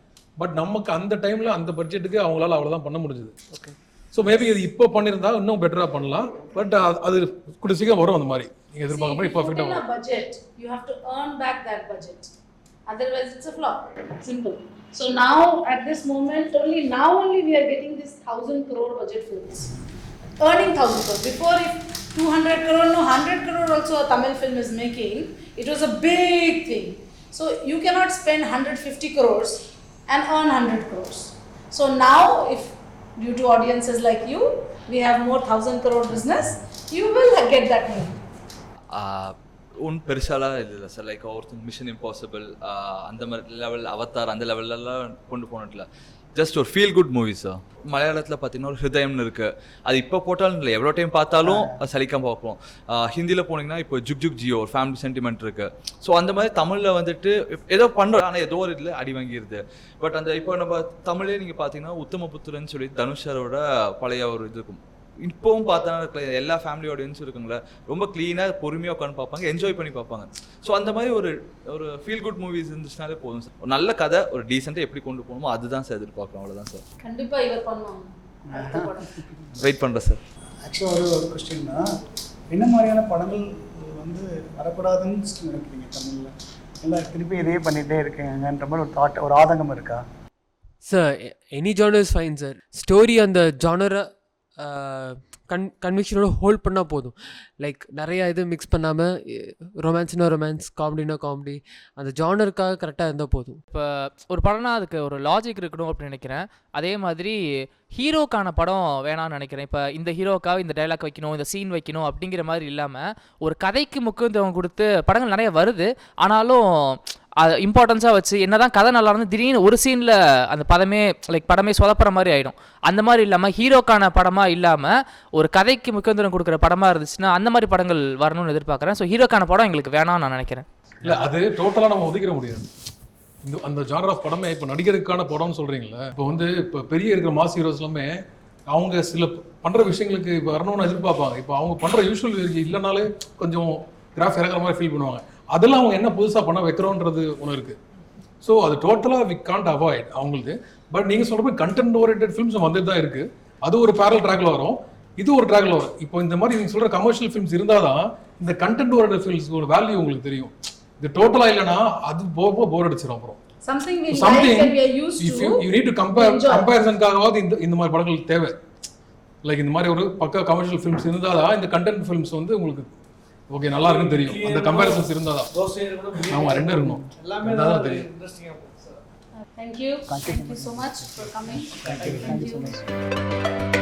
பட் நமக்கு அந்த டைம்ல அந்த பட்ஜெட்டுக்கு அவங்களால அவ்வளவுதான் பண்ண முடிஞ்சது. ஓகே. ஸோ மேபி இது இப்போ பண்ணியிருந்தா இன்னும் பெட்டராக பண்ணலாம். பட் அது கூட சீக்கிரம் வரும். அந்த மாதிரி நீங்கள் எதிர்பார்க்க மாதிரி பர்ஃபெக்டாக வரும். Budget, you have to earn back that budget. Otherwise it's a flop. Simple. So now at this moment only we are getting this 1,000 crore budget films. Earning 1,000 crore. Before if 200 crore, no 100 crore also a Tamil film is making, it was a big thing. So you cannot spend 150 crores and earn 100 crores. So now if due to audiences like you, we have more 1,000 crore business, you will get that money. ஒன்றும் பெருசாலாம் இல்லை sir. Like ஒருத்தங்க mission impossible அந்த மாதிரி level, Avatar அந்த லெவலெல்லாம் கொண்டு போனதில்ல. Just ஒரு ஃபீல் குட் மூவிஸ் சார். மலையாளத்தில் பார்த்தீங்கன்னா ஒரு ஹிருதயம்னு இருக்குது, அது இப்போ போட்டாலும் இல்லை, எவ்வளோ டைம் பார்த்தாலும் சலிக்காம பார்ப்போம். ஹிந்தியில் போனீங்கன்னா இப்போ ஜுக் ஜுக் ஜியோ ஒரு ஃபேமிலி சென்டிமெண்ட் இருக்குது. ஸோ அந்த மாதிரி தமிழில் வந்துட்டு ஏதோ பண்ணுறோம், ஆனால் ஏதோ ஒரு இதில் அடி வாங்கிடுது. பட் அந்த இப்போ நம்ம தமிழே நீங்கள் பார்த்தீங்கன்னா உத்தம புத்திரன்னு சொல்லி தனுஷரோட பழைய ஒரு இது இருக்கும். இப்போவும் பார்த்தா எல்லா ஃபேமிலி ஆடியன்ஸும் இருக்குங்களா, ரொம்ப க்ளீனாக பொறுமையாக உட்காந்து பார்ப்பாங்க, என்ஜாய் பண்ணி பார்ப்பாங்க. ஸோ அந்த மாதிரி ஒரு ஃபீல் குட் மூவிஸ் இருந்துச்சுனாலே போதும் சார். ஒரு நல்ல கதை, ஒரு டீசெண்டாக எப்படி கொண்டு போகணுமோ அதுதான் சார் எதிர்பார்க்குறோம். அவ்வளோதான் சார். கண்டிப்பாக இவர் பண்ணுவாங்க. வெயிட் பண்ணுறேன் சார். ஆக்சுவலாக ஒரு கொஸ்டின்னா, என்ன மாதிரியான படங்கள் வந்து வரக்கூடாதுன்னு நினைக்கிறீங்க தமிழில்? இல்லை திருப்பி இதே பண்ணிகிட்டே இருக்கேங்கன்ற மாதிரி ஒரு தாட், ஒரு ஆதங்கம் இருக்கா? Sir any genre is fine sir. Story அந்த ஜானரை கன்விக்ஷனோட ஹோல்ட் பண்ணால் போதும். லைக் நிறையா இது மிக்ஸ் பண்ணாமல் ரொமான்ஸ்னா ரொமான்ஸ், காமெடினா காமெடி, அந்த ஜானருக்காக கரெக்டாக இருந்தால் போதும். இப்போ ஒரு படம்னா அதுக்கு ஒரு லாஜிக் இருக்கணும் அப்படின்னு நினைக்கிறேன். அதே மாதிரி ஹீரோக்கான படம் வேணான்னு நினைக்கிறேன். இப்போ இந்த ஹீரோக்காக இந்த டைலாக் வைக்கணும், இந்த சீன் வைக்கணும் அப்படிங்கிற மாதிரி இல்லாமல் ஒரு கதைக்கு முக்கியத்துவம் கொடுத்து படங்கள் நிறைய வருது. ஆனாலும் அது இம்பார்ட்டன்ஸாக வச்சு என்னதான் கதை நல்லா இருந்து திடீர்னு ஒரு சீனில் அந்த படமே சொதப்புற மாதிரி ஆகிடும். அந்த மாதிரி இல்லாமல் ஹீரோக்கான படமாக இல்லாமல் ஒரு கதைக்கு முக்கியத்துவம் கொடுக்குற படமாக இருந்துச்சுன்னா அந்த மாதிரி படங்கள் வரணும்னு எதிர்பார்க்குறேன். ஸோ ஹீரோக்கான படம் எங்களுக்கு வேணாம்னு நான் நினைக்கிறேன். இல்லை அது டோட்டலாக நம்ம ஒதுக்கிற முடியாது. அந்த ஜானர் ஆஃப் படமே இப்போ நடிகருக்கான படம்னு சொல்கிறீங்களே, இப்போ பெரிய இருக்கிற மாஸ் ஹீரோஸ் எல்லாமே அவங்க சில பண்ணுற விஷயங்களுக்கு இப்போ வரணும்னு எதிர்பார்ப்பாங்க. இப்போ அவங்க பண்ணுற யூஸ்வல் இல்லைனாலே கொஞ்சம் கிராஃப் இறங்குற மாதிரி ஃபீல் பண்ணுவாங்க. அதெல்லாம் அவங்க என்ன புதுசாக பண்ண வைக்கிறோன்றது ஒன்று இருக்குது. ஸோ அது டோட்டலாக வி கான்ட் அவாய்ட் அவங்களுக்கு. பட் நீங்கள் சொல்கிற மாதிரி கண்டென்ட் ஓரியன்டட் ஃபிலிம்ஸ் வந்துட்டு தான் இருக்குது. அது ஒரு பேரல் ட்ராக்ல வரும், இது ஒரு ட்ராக்ல வரும். இப்போ இந்த மாதிரி நீங்கள் சொல்கிற கமர்ஷியல் ஃபிலிம்ஸ் இருந்தால் தான் இந்த கண்டென்ட் ஓரியன்டட் ஃபிலிம்ஸ் ஒரு வேல்யூ உங்களுக்கு தெரியும். இது டோட்டலாக இல்லைனா அது போர் அடிச்சிடும். அப்புறம் something we are used to, you need to கம்பேரிசனுக்காகவாது இந்த மாதிரி படங்கள் தேவை. லைக் இந்த மாதிரி ஒரு பக்கா கமர்ஷியல் ஃபிலிம்ஸ் இருந்தால் தான் இந்த கண்டென்ட் ஃபிலிம்ஸ் வந்து உங்களுக்கு ஓகே நல்லா இருக்குன்னு தெரியும். அந்த கம்பேரிசன்ஸ் இருந்தால் தான். ஆமாம், ரெண்டும் இருக்கணும். எல்லாமே தான் தெரியும். Thank you so much for coming. Thank you.